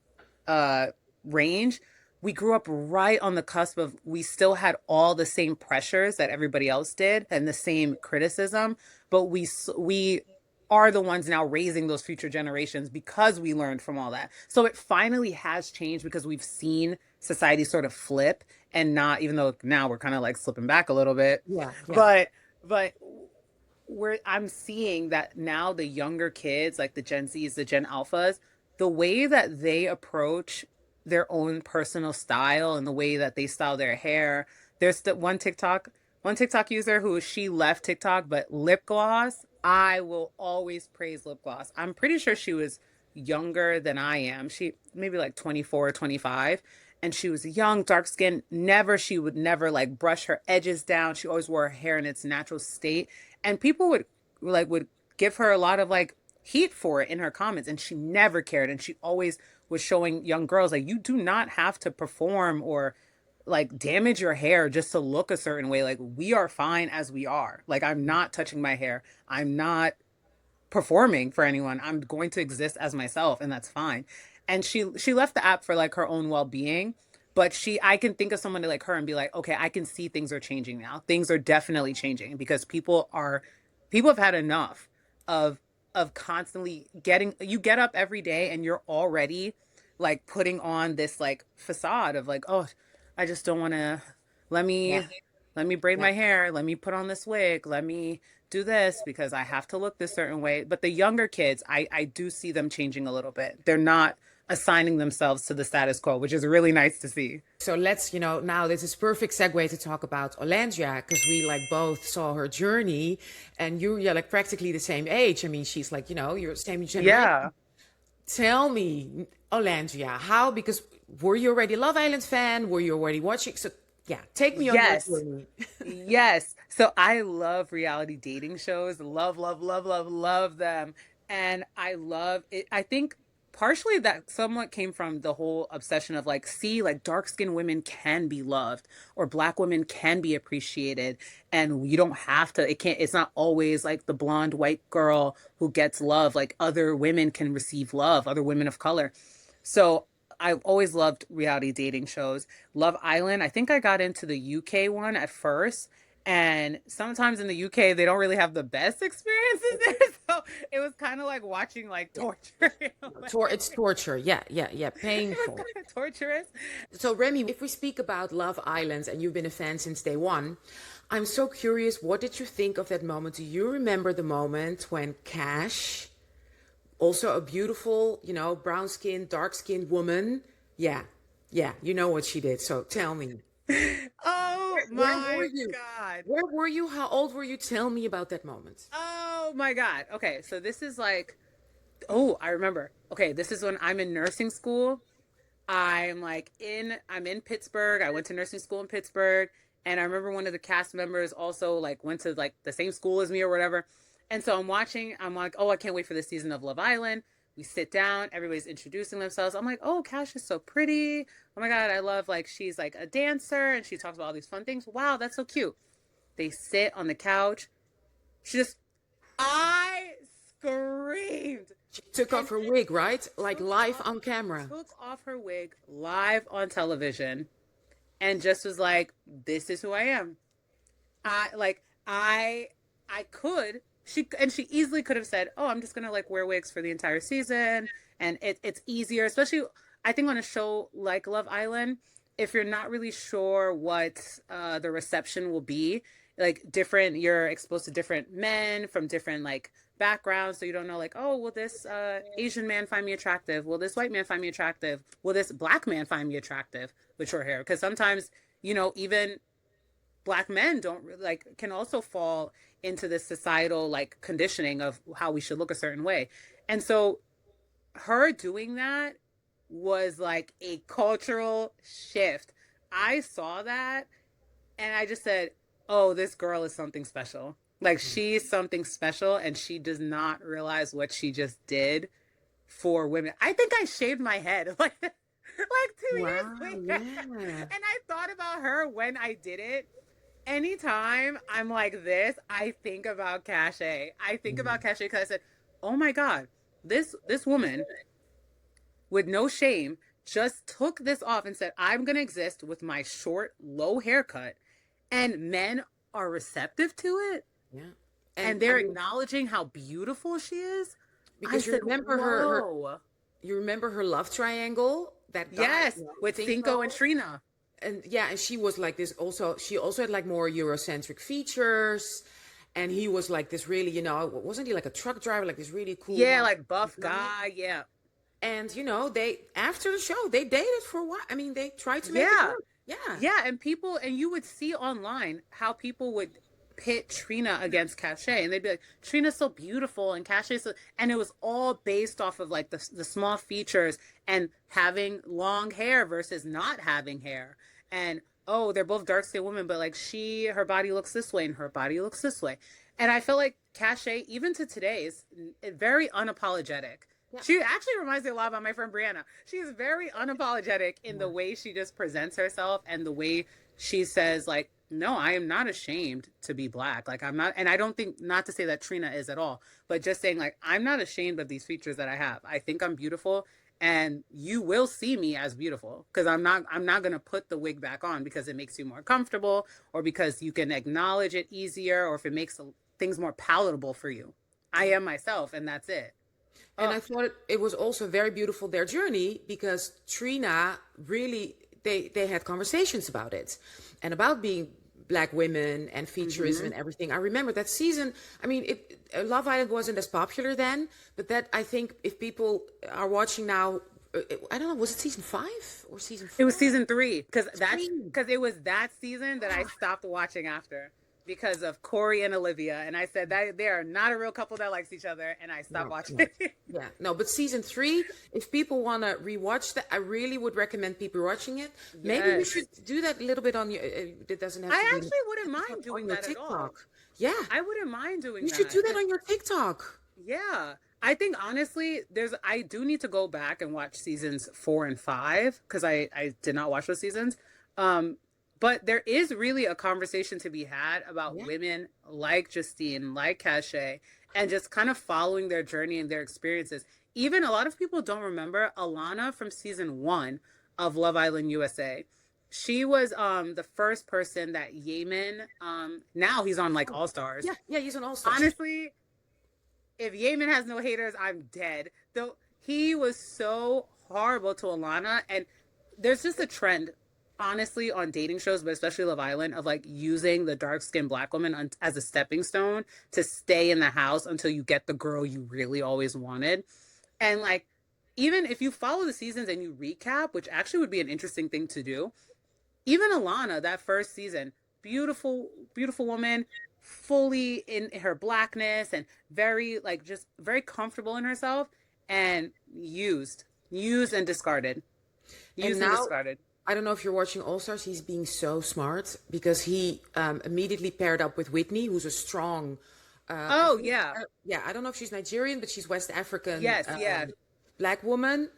uh range. We grew up right on the cusp of we still had all the same pressures that everybody else did and the same criticism, but we are the ones now raising those future generations because we learned from all that. So it finally has changed because we've seen society sort of flip, and not, even though now we're kind of like slipping back a little bit, yeah, yeah. but I'm seeing that now the younger kids, like the Gen Zs, the Gen Alphas, the way that they approach their own personal style and the way that they style their hair. There's the one TikTok user who she left TikTok, but lip gloss, I will always praise lip gloss. I'm pretty sure she was younger than I am. She maybe like 24 or 25. And she was young, dark skinned. She would never like brush her edges down. She always wore her hair in its natural state. And people would give her a lot of like heat for it in her comments. And she never cared. And she always was showing young girls like, you do not have to perform or like damage your hair just to look a certain way. Like, we are fine as we are. Like, I'm not touching my hair. I'm not performing for anyone. I'm going to exist as myself, and that's fine. And she left the app for like her own well-being, but I can think of someone like her and be like, okay, I can see things are changing now. Things are definitely changing because people have had enough of constantly you get up every day and you're already like putting on this like facade of like, "Oh, I just don't want to, let Yeah, me braid yeah. my hair, let me put on this wig, let me do this because I have to look this certain way." But the younger kids, I do see them changing a little bit. They're not assigning themselves to the status quo, which is really nice to see. So let's, now this is perfect segue to talk about Olandria, because we like both saw her journey, and you're like practically the same age. I mean, she's like, you're the same generation. Yeah. Tell me, Olandria, how? Because were you already Love Island fan? Were you already watching? So yeah, take me on your Yes. journey. Yes. So I love reality dating shows. Love, love, love, love, love them. And I love it. I think partially that somewhat came from the whole obsession of like, see, like dark skinned women can be loved or black women can be appreciated. And you don't have to, it's not always like the blonde white girl who gets love. Like other women can receive love, other women of color. So I've always loved reality dating shows. Love Island, I think I got into the UK one at first. And sometimes in the UK, they don't really have the best experiences there. So it was kind of like watching like Yeah. torture. It's torture. Yeah, yeah, yeah. It was Painful. kind of torturous. So, Remy, if we speak about Love Island and you've been a fan since day one, I'm so curious, what did you think of that moment? Do you remember the moment when Cash, also a beautiful, brown skinned, dark skinned woman? Yeah, yeah, you know what she did. So tell me. Oh Where were my you? God. Where were you? How old were you? Tell me about that moment. Oh my God. Okay, so this is like, oh, I remember. Okay, this is when I'm in nursing school. I'm in Pittsburgh. I went to nursing school in Pittsburgh. And I remember one of the cast members also like went to like the same school as me or whatever. And so I'm like, oh, I can't wait for this season of Love Island. We sit down, everybody's introducing themselves. I'm like, oh, Cash is so pretty. Oh my God, I love like she's like a dancer and she talks about all these fun things. Wow, that's so cute. They sit on the couch. She just I screamed She took and off her wig, right? Like took live off on camera. took off her wig live on television and just was like, "This is who I am." I like I could she easily could have said, "Oh, I'm just gonna like wear wigs for the entire season," and it's easier, especially I think on a show like Love Island, if you're not really sure what the reception will be, like different, you're exposed to different men from different like backgrounds, so you don't know like, oh, will this Asian man find me attractive? Will this white man find me attractive? Will this black man find me attractive with short hair? Because sometimes even black men don't like can also fall into this societal like conditioning of how we should look a certain way. And so her doing that was like a cultural shift. I saw that and I just said, "Oh, this girl is something special. Like she's something special and she does not realize what she just did for women." I think I shaved my head like 2 years Wow, later. yeah. And I thought about her when I did it. Anytime I'm like this, I think about Cache. I think about Cache because I said, "Oh my God, this woman with no shame just took this off and said, I'm gonna exist with my short, low haircut, and men are receptive to it, Yeah. and And I they're mean, acknowledging how beautiful she is." I because you said, remember "Whoa, you remember her love triangle, that guy, yes," with Cinco and Cinco. Trina. And yeah, and she was like this also, she also had like more Eurocentric features. And he was like this really, wasn't he like a truck driver, like this really cool Yeah, man? like buff guy. Yeah, And they after the show they dated for a while. I mean, they tried to make it yeah. work. Yeah. Yeah, and you would see online how people would pit Trina against Cache, and they'd be like, "Trina's so beautiful," and Cache's so, and it was all based off of like the small features and having long hair versus not having hair, and oh, they're both dark skinned women, but like her body looks this way and her body looks this way, and I feel like Cache, even to today, is very unapologetic. Yeah. She actually reminds me a lot about my friend Brianna. She's very unapologetic in the way she just presents herself and the way she says, like, no, I am not ashamed to be black. Like, I'm not, and I don't think, not to say that Trina is at all, but just saying, like, I'm not ashamed of these features that I have. I think I'm beautiful and you will see me as beautiful because I'm not going to put the wig back on because it makes you more comfortable or because you can acknowledge it easier or if it makes things more palatable for you. I am myself and that's it. And Oh, I thought it was also very beautiful their journey because Trina really they had conversations about it and about being black women and featureism mm-hmm. and everything. I remember that season. I mean, Love Island wasn't as popular then, but that I think if people are watching now, I don't know, was it season 5 or season It was 4? season 3 Three. because it was that season that I stopped watching after because of Corey and Olivia, and I said that they are not a real couple that likes each other, and I stopped No, watching. no. Yeah, no, but season 3, if people want to rewatch that, I really would recommend people watching it. Maybe we Yes, should do that a little bit on your, it doesn't have to I be actually wouldn't mind on doing your that at all. TikTok. Yeah, I wouldn't mind doing you should that do that because on your TikTok. yeah, I think honestly, I do need to go back and watch seasons 4 and 5 because I did not watch those seasons. Um, but there is really a conversation to be had about Yeah. women like Justine, like Cachet, and just kind of following their journey and their experiences. Even a lot of people don't remember Alana from season 1 of Love Island USA. She was the first person that Yemen now he's on like Oh, All Stars. yeah, yeah, he's on All Stars. Honestly, if Yemen has no haters, I'm dead. Though he was so horrible to Alana, and there's just a trend, honestly, on dating shows, but especially Love Island, of like using the dark skinned black woman as a stepping stone to stay in the house until you get the girl you really always wanted. And like, even if you follow the seasons and you recap, which actually would be an interesting thing to do, even Alana, that first season, beautiful, beautiful woman, fully in her blackness and very, like, just very comfortable in herself and used and discarded. And Used and now, discarded. I don't know if you're watching All Stars. He's being so smart because he immediately paired up with Whitney, who's a strong. I Oh, think, yeah. yeah, I don't know if she's Nigerian, but she's West African Yes, yeah. black woman.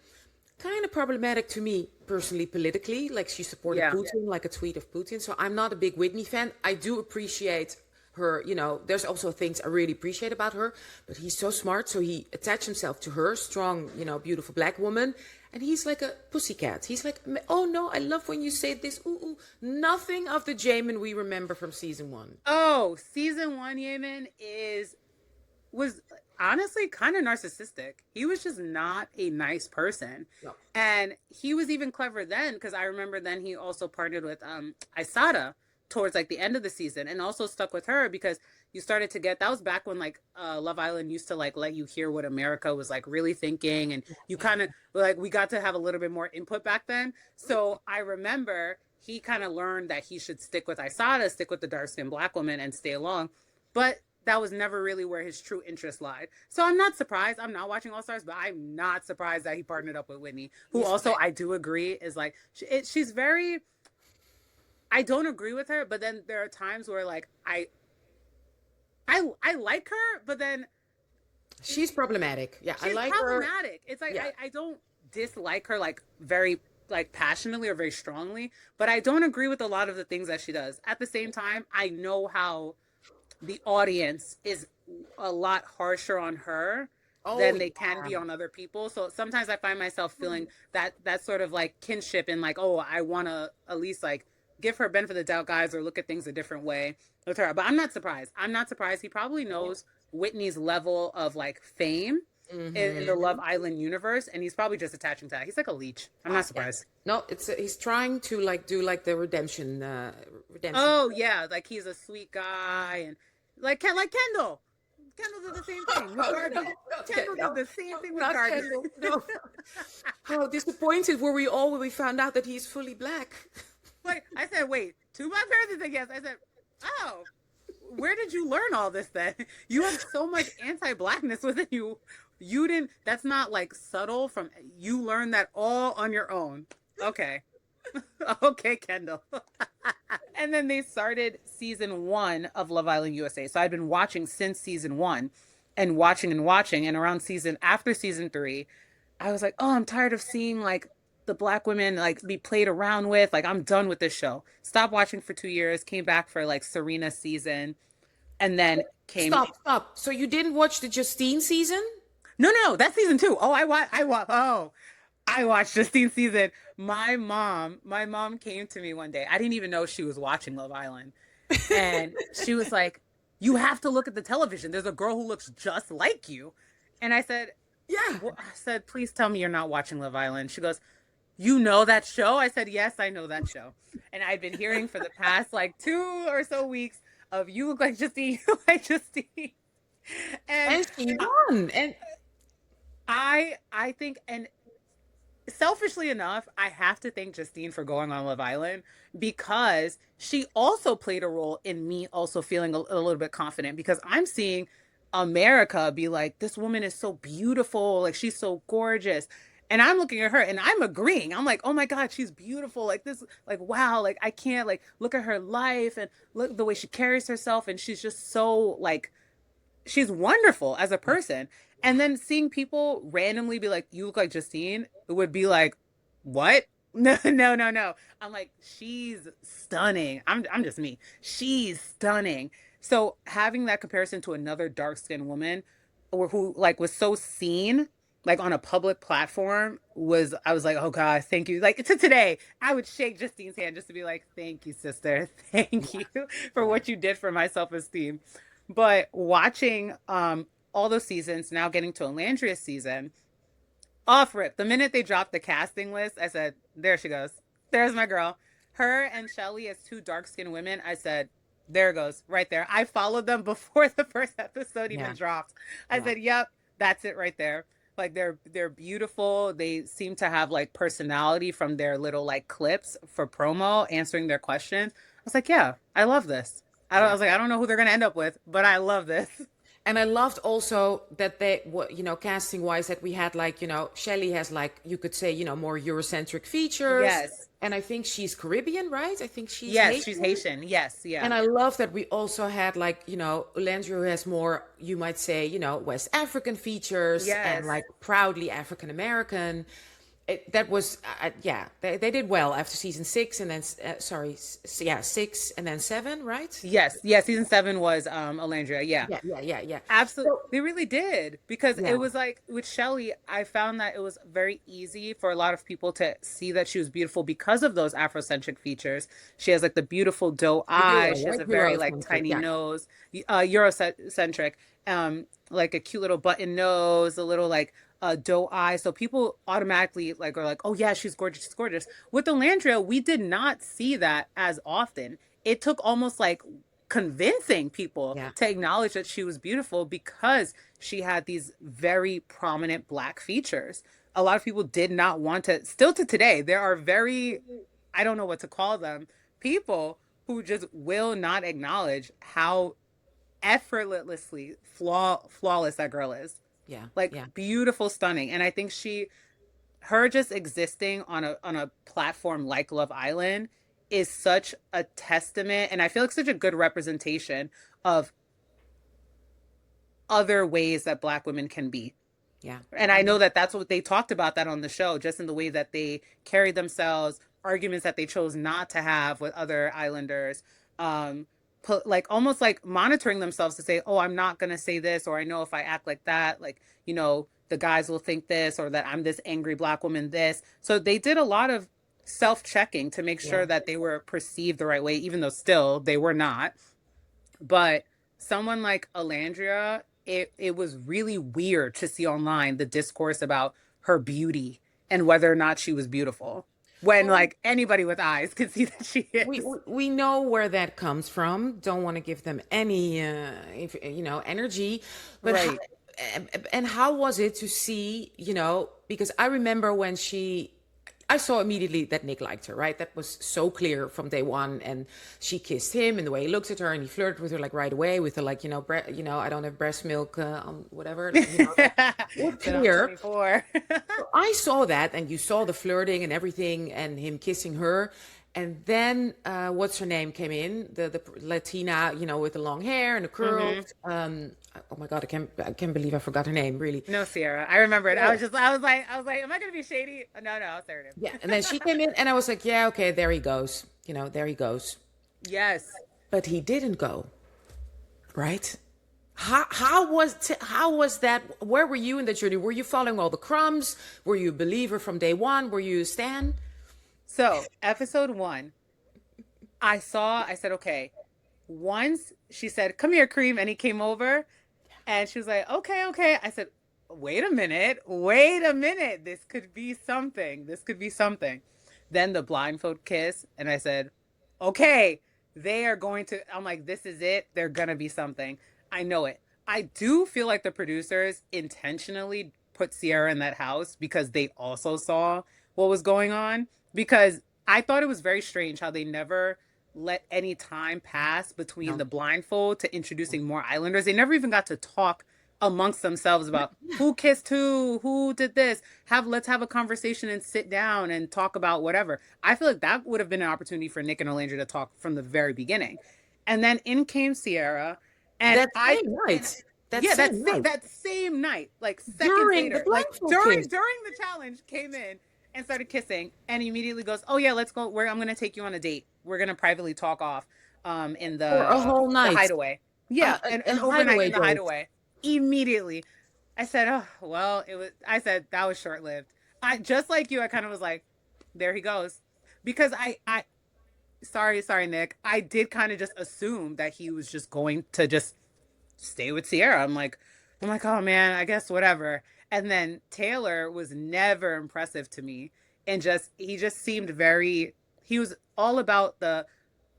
Kind of problematic to me personally, politically. Like she supported Yeah. Putin, like a tweet of Putin. So I'm not a big Whitney fan. I do appreciate her. There's also things I really appreciate about her, but he's so smart. So he attached himself to her, strong, beautiful black woman. And he's like a pussycat. He's like, oh no, I love when you say this. Ooh, ooh. Nothing of the Jamin we remember from season 1. Oh, season 1 Yemen was honestly kind of narcissistic. He was just not a nice person. No. And he was even clever then because I remember then he also partnered with Isada towards like the end of the season and also stuck with her because you started to get that was back when like Love Island used to like let you hear what America was like really thinking and you kind of like we got to have a little bit more input back then. So I remember he kind of learned that he should stick with Isada, stick with the dark skinned black woman and stay along. But that was never really where his true interest lied. So I'm not surprised. I'm not watching All Stars, but I'm not surprised that he partnered up with Whitney, who also I do agree is like she's very. I don't agree with her, but then there are times where like I like her, but then She's problematic. Yeah, I she's like her. problematic. It's like Yeah. I don't dislike her like very like passionately or very strongly, but I don't agree with a lot of the things that she does. At the same time, I know how the audience is a lot harsher on her Oh, than they can yeah. be on other people. So sometimes I find myself feeling that sort of like kinship and like, oh, I want to at least like give her benefit of the doubt, guys, or look at things a different way with her. But I'm not surprised. I'm not surprised. He probably knows Whitney's level of like fame in the Love Island universe, and he's probably just attaching to that. He's like a leech. I'm not Yeah. surprised. No, it's he's trying to like do like the redemption. Oh yeah, like he's a sweet guy and like Kendall. Kendall did the same thing with Oh, Garby. no, okay, Kendall no, did the same thing with not Garby. Kendall. No. How disappointed were we all when we found out that he's fully black? Wait, I said, wait, two black parents said yes. I said, oh, where did you learn all this then? You have so much anti-blackness within you. You didn't, that's not like subtle from, you learned that all on your own. Okay. Okay, Kendall. And then they started season 1 of Love Island USA. So I'd been watching since season 1 and watching and watching. And around after season 3, I was like, oh, I'm tired of seeing like the black women like be played around with. Like, I'm done with this show. Stopped watching for 2 years, came back for like Serena's season, and then came. Stop. So you didn't watch the Justine season? No, that's season 2. Oh, I watched Justine's season. My mom came to me one day. I didn't even know she was watching Love Island. And she was like, you have to look at the television. There's a girl who looks just like you. And I said, Yeah. I said, please tell me you're not watching Love Island. She goes, you know that show? I said, yes, I know that show. And I'd been hearing for the past like 2 or so weeks of you look like Justine, you look like Justine. And And she won. And I think, and selfishly enough, I have to thank Justine for going on Love Island because she also played a role in me also feeling a little bit confident because I'm seeing America be like, this woman is so beautiful, like she's so gorgeous. And I'm looking at her and I'm agreeing. I'm like, oh my God, she's beautiful. Like this, like, wow, like I can't like look at her life and look the way she carries herself. And she's just so like she's wonderful as a person. And then seeing people randomly be like, "You look like Justine," it would be like, "What?" No, no, no, no. I'm like, she's stunning. I'm just me. She's stunning. So having that comparison to another dark-skinned woman, or who like was so seen, like on a public platform, was I was like, oh God, thank you. Like to today, I would shake Justine's hand just to be like, thank you, sister. Thank you for Yeah. what you did for my self-esteem. But watching all those seasons, now getting to Olandria's season, off rip. The minute they dropped the casting list, I said, there she goes. There's my girl. Her and Shelly as two dark skinned women, I said, there it goes, right there. I followed them before the first episode even Yeah. dropped. I Yeah. said, yep, that's it right there. Like they're beautiful. They seem to have like personality from their little like clips for promo, answering their questions. I was like, yeah, I love this. I Yeah. was like, I don't know who they're gonna end up with, but I love this. And I loved also that they, casting wise, that we had like, Shelley has like, you could say, more Eurocentric features. Yes. And I think she's Caribbean, right? I think she's Yes, she's Haitian. Haitian. Yes, yeah. And I love that we also had like, Olandria who has more, you might say, West African features and Yes. like proudly African American. That was, yeah, they did well after season six and then, sorry, yeah, six and then seven, right? Yes, yeah, season 7 was Olandria, yeah. Yeah, yeah, yeah, yeah. Absolutely. So, They really did because it yeah, was like with Shelley, I found that it was very easy for a lot of people to see that she was beautiful because of those Afrocentric features. She has like the beautiful doe the Euro, eyes, she has right? a very like Eurocentric, tiny yeah. nose, Eurocentric, like a cute little button nose, a little like doe eye. So people automatically like are like, oh yeah, she's gorgeous, she's gorgeous. With Olandria, we did not see that as often. It took almost like convincing people Yeah. to acknowledge that she was beautiful because she had these very prominent black features. A lot of people did not want to, still to today, there are very, I don't know what to call them, people who just will not acknowledge how effortlessly flawless that girl is. Yeah, Like yeah, beautiful, stunning. And I think her just existing on a platform like Love Island is such a testament, and I feel like such a good representation of other ways that Black women can be. yeah, And I know that that's what they talked about that on the show, just in the way that they carried themselves, arguments that they chose not to have with other islanders, like almost like monitoring themselves to say, oh, I'm not going to say this, or I know if I act like that, like, the guys will think this, or that I'm this angry Black woman, this. So they did a lot of self-checking to make yeah. sure that they were perceived the right way, even though still they were not. But someone like Alandria, it was really weird to see online the discourse about her beauty and whether or not she was beautiful. When Well, like anybody with eyes could see that she we is. we we know where that comes from. Don't want to give them any, energy, but Right. and how was it to see, because I remember when I saw immediately that Nick liked her, right? That was so clear from day one. And she kissed him, and the way he looked at her, and he flirted with her like right away with the like, I don't have breast milk, whatever. That was Said I'm clear. 24. I saw that, and you saw the flirting and everything, and him kissing her. And then, what's her name came in, the Latina, with the long hair and the Hmm. curls. Oh my God, I can't believe I forgot her name, really. No, Sierra. I remember it. Yeah. I was like, am I gonna be shady? No, no, it's there. Yeah, and then she came in, and I was like, yeah, okay, there he goes. There he goes. Yes. But he didn't go, right? How was that? Where were you in the journey? Were you following all the crumbs? Were you a believer from day one? Were you a stan? So, episode 1, I said, okay. Once she said, come here, Cream, and he came over and she was like, okay, okay. I said, wait a minute. This could be something. This could be something. Then the blindfold kiss, and I said, okay, they are going to, I'm like, this is it. They're going to be something. I know it. I do feel like the producers intentionally put Sierra in that house because they also saw what was going on. Because I thought it was very strange how they never let any time pass between No. the blindfold to introducing more islanders. They never even got to talk amongst themselves about who kissed who did this. Let's have a conversation and sit down and talk about whatever. I feel like that would have been an opportunity for Nick and Alandria to talk from the very beginning. And then in came Sierra, and That I same night. That Yeah, same night that same night, like seconds during the later, like blindfold kiss. during the challenge, came in and started kissing, and immediately goes, "Oh yeah, let's go. I'm gonna take you on a date. We're gonna privately talk off, in For a whole the night. hideaway. Yeah, A and overnight hideaway in the date. hideaway. Immediately, I said, "Oh well, it was." I said that was short lived. I just like you. I kind of was like, "There he goes," because sorry, Nick. I did kind of just assume that he was just going to just stay with Sierra. I'm like, oh man, I guess whatever. And then Taylor was never impressive to me. And he just seemed he was all about the,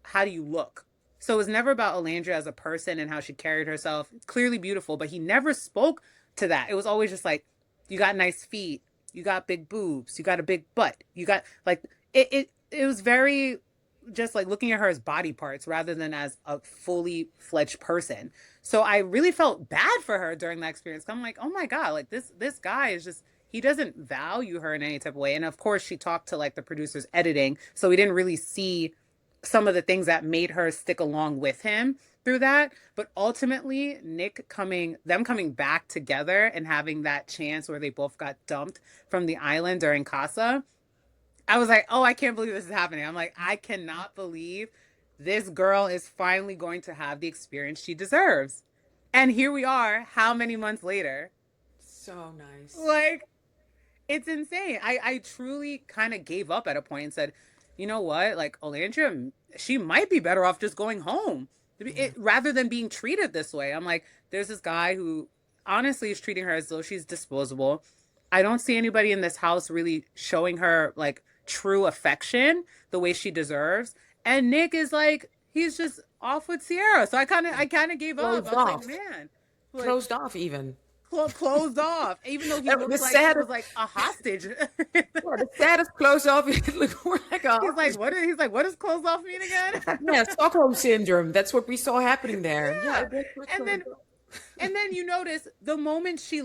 how do you look? So it was never about Olandria as a person and how she carried herself. Clearly beautiful, but he never spoke to that. It was always just like, you got nice feet, you got big boobs, you got a big butt, you got like, it was very just like looking at her as body parts rather than as a fully fledged person. So I really felt bad for her during that experience. I'm like, oh my God, like this guy is just, he doesn't value her in any type of way. And of course she talked to like the producers editing. So we didn't really see some of the things that made her stick along with him through that. But ultimately, them coming back together and having that chance where they both got dumped from the island during Casa, I was like, oh, I can't believe this is happening. I'm like, I cannot believe this girl is finally going to have the experience she deserves. And here we are, how many months later? So nice. Like, it's insane. I truly kind of gave up at a point and said, you know what? Like, Olandria, she might be better off just going home rather than being treated this way. I'm like, there's this guy who honestly is treating her as though she's disposable. I don't see anybody in this house really showing her like true affection the way she deserves. And Nick is like, he's just off with Sierra. So I kind of gave up. Closed I was off. like, man, like Closed off even. closed off, even though he The looks like he was saddest, like a hostage. the saddest closed off. Look more like a He's like, what does closed off mean again? yeah, Stockholm syndrome. That's what we saw happening there. Yeah, Yeah. that's what And then you notice the moment she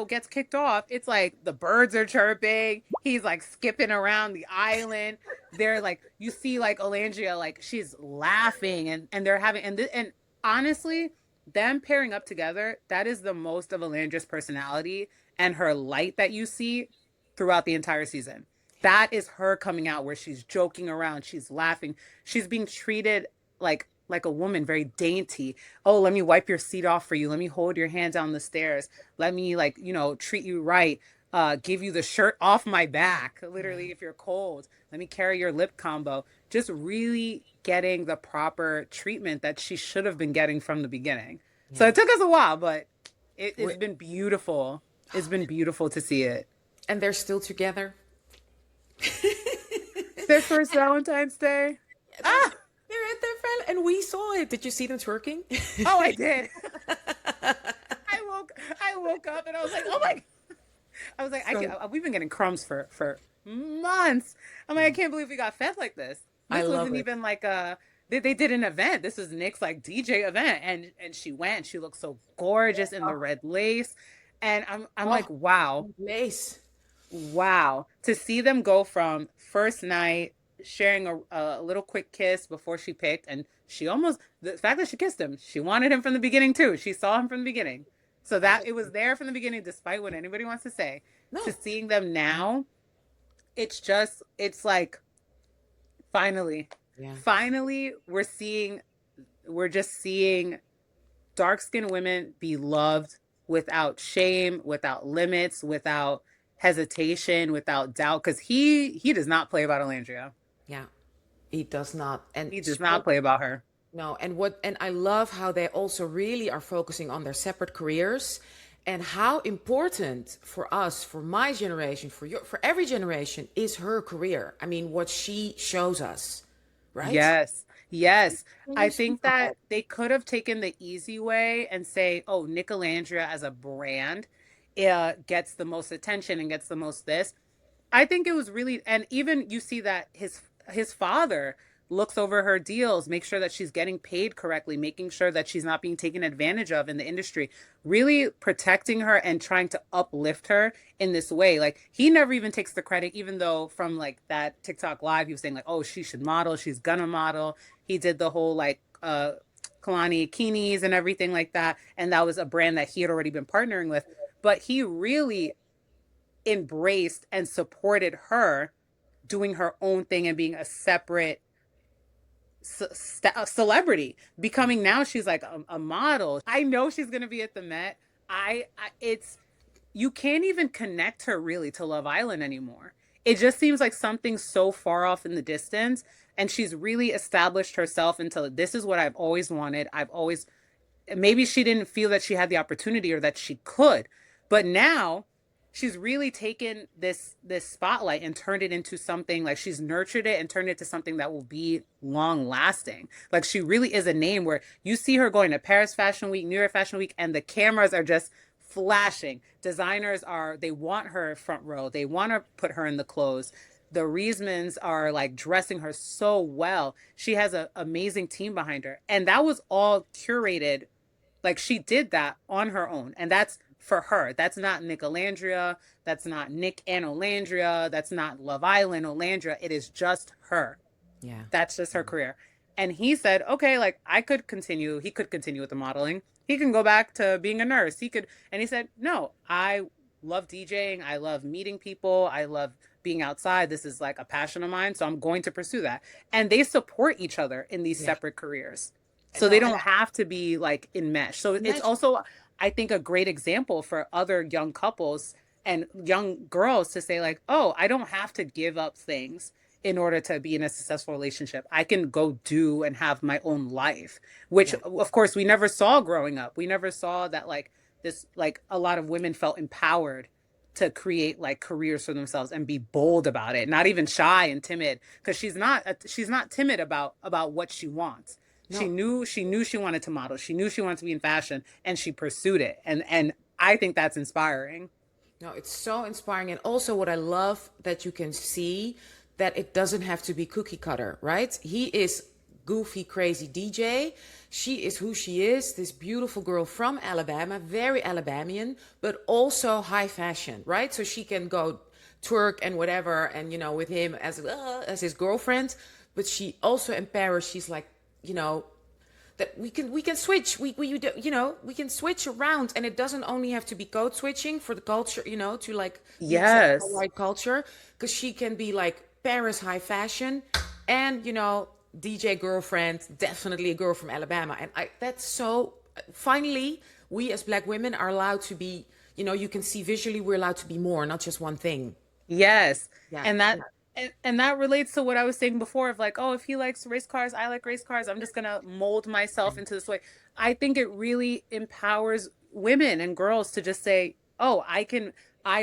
gets kicked off, it's like the birds are chirping, he's like skipping around the island, they're like, you see like Olandria, like she's laughing, and they're having, and honestly, them pairing up together, that is the most of Alandria's personality and her light that you see throughout the entire season. That is her coming out where she's joking around, she's laughing, she's being treated like a woman, very dainty. Oh, let me wipe your seat off for you. Let me hold your hand down the stairs. Let me treat you right. Give you the shirt off my back, literally, if you're cold. Let me carry your lip combo. Just really getting the proper treatment that she should have been getting from the beginning. So yeah. it took us a while, but it's Wait, been beautiful. It's been beautiful to see it. and they're still together. Their first Valentine's Day. They're, Ah, they're friendly, and we saw it. Did you see them twerking? oh, I did. I woke up and I was like, oh my, I was like, So we've been getting crumbs for months. I'm like, I can't believe we got fed like this. I This love wasn't it. even like they did an event. This was Nick's like DJ event, and she went. She looked so gorgeous in the red lace, and I'm Oh, like, wow, lace. wow, to see them go from first night sharing a little quick kiss before she picked, and she almost, the fact that she kissed him, she wanted him from the beginning too. She saw him from the beginning, so that it was there from the beginning, despite what anybody wants to say. To No. seeing them now, it's like finally, Yeah. finally we're just seeing dark skinned women be loved without shame, without limits, without hesitation, without doubt. Because he does not play about Alandria. Yeah. He does not. And He does not play about her. no, and I love how they also really are focusing on their separate careers and how important for us, for my generation, for every generation is her career. I mean, what she shows us, right? Yes. Yes. I Really think super that hard. they could have taken the easy way and say, oh, Nicolandria as a brand gets the most attention and gets the most this. I think it was really, and even you see that his father looks over her deals, makes sure that she's getting paid correctly, making sure that she's not being taken advantage of in the industry, really protecting her and trying to uplift her in this way. Like he never even takes the credit, even though from like that TikTok live, he was saying like, oh, she should model, she's gonna model. He did the whole like Kalani Kinis and everything like that. And that was a brand that he had already been partnering with. But he really embraced and supported her doing her own thing and being a separate celebrity, becoming now she's like a model. I know she's going to be at the Met. It's, you can't even connect her really to Love Island anymore. It just seems like something so far off in the distance. And she's really established herself into this is what I've always wanted. I've always, maybe she didn't feel that she had the opportunity or that she could, but now she's really taken this spotlight and turned it into something, like she's nurtured it and turned it to something that will be long lasting. Like she really is a name where you see her going to Paris Fashion Week, New York Fashion Week, and the cameras are just flashing. Designers are, they want her front row. They want to put her in the clothes. The Riesmans are like dressing her so well. She has an amazing team behind her. And that was all curated. Like she did that on her own. And that's for her. That's not Nicolandria. That's not Nick and Alandria. That's not Love Island Olandria. It is just her. Yeah. That's just her career. And he said, okay, like I could continue. He could continue with the modeling. He can go back to being a nurse. He could. And he said, no, I love DJing. I love meeting people. I love being outside. This is like a passion of mine. So I'm going to pursue that. And they support each other in these separate careers. So they don't have to be like enmeshed. So it's also, I think, a great example for other young couples and young girls to say like, oh, I don't have to give up things in order to be in a successful relationship. I can go do and have my own life, which of course we never saw growing up. We never saw that like this, like a lot of women felt empowered to create like careers for themselves and be bold about it, not even shy and timid, because she's not timid about what she wants. No. She knew she wanted to model. She knew she wanted to be in fashion, and she pursued it. And I think that's inspiring. No, it's so inspiring. And also what I love that you can see that it doesn't have to be cookie cutter, right? He is goofy, crazy DJ. She is who she is, this beautiful girl from Alabama, very Alabamian, but also high fashion, right? So she can go twerk and whatever, and, you know, with him as his girlfriend. But she also in Paris, she's like, you know, that we can switch. We can switch around, and it doesn't only have to be code switching for the culture, you know, to like white culture, because she can be like Paris high fashion, and you know, DJ girlfriend, definitely a girl from Alabama, and that's so. Finally, we as Black women are allowed to be. You know, you can see visually we're allowed to be more, not just one thing. Yes, and that. And that relates to what I was saying before of like, oh, if he likes race cars, I like race cars. I'm just going to mold myself into this way. I think it really empowers women and girls to just say, oh, I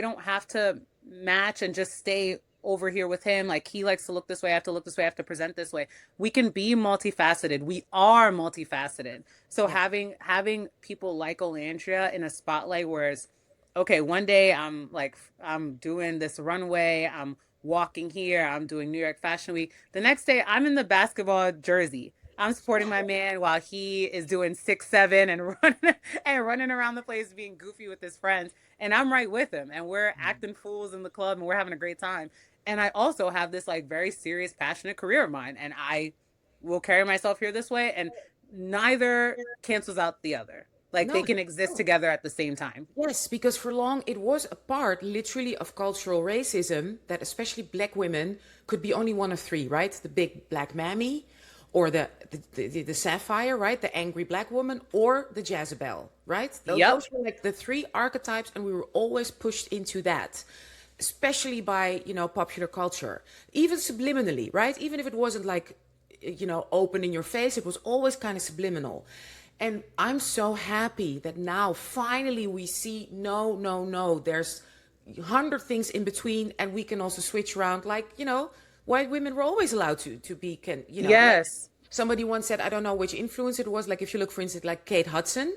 don't have to match and just stay over here with him. Like he likes to look this way. I have to look this way. I have to present this way. We can be multifaceted. We are multifaceted. So having people like Olandria in a spotlight where it's, okay, one day I'm doing this runway. I'm walking here. I'm doing New York Fashion Week. The next day, I'm in the basketball jersey. I'm supporting my man while he is doing 6'7" and running around the place being goofy with his friends. And I'm right with him. And we're acting fools in the club and we're having a great time. And I also have this like very serious, passionate career of mine. And I will carry myself here this way. And neither cancels out the other. Like they can exist together at the same time. Yes, because for long it was a part literally of cultural racism that especially Black women could be only one of three, right? The big Black mammy, or the sapphire, right? The angry Black woman, or the Jezebel, right? Those were like the three archetypes, and we were always pushed into that, especially by, you know, popular culture, even subliminally, right? Even if it wasn't like, you know, open in your face, it was always kind of subliminal. And I'm so happy that now finally we see, no, there's 100 things in between, and we can also switch around. Like, you know, white women were always allowed to be, you know. Yes. Like somebody once said, I don't know which influence it was. Like if you look, for instance, like Kate Hudson,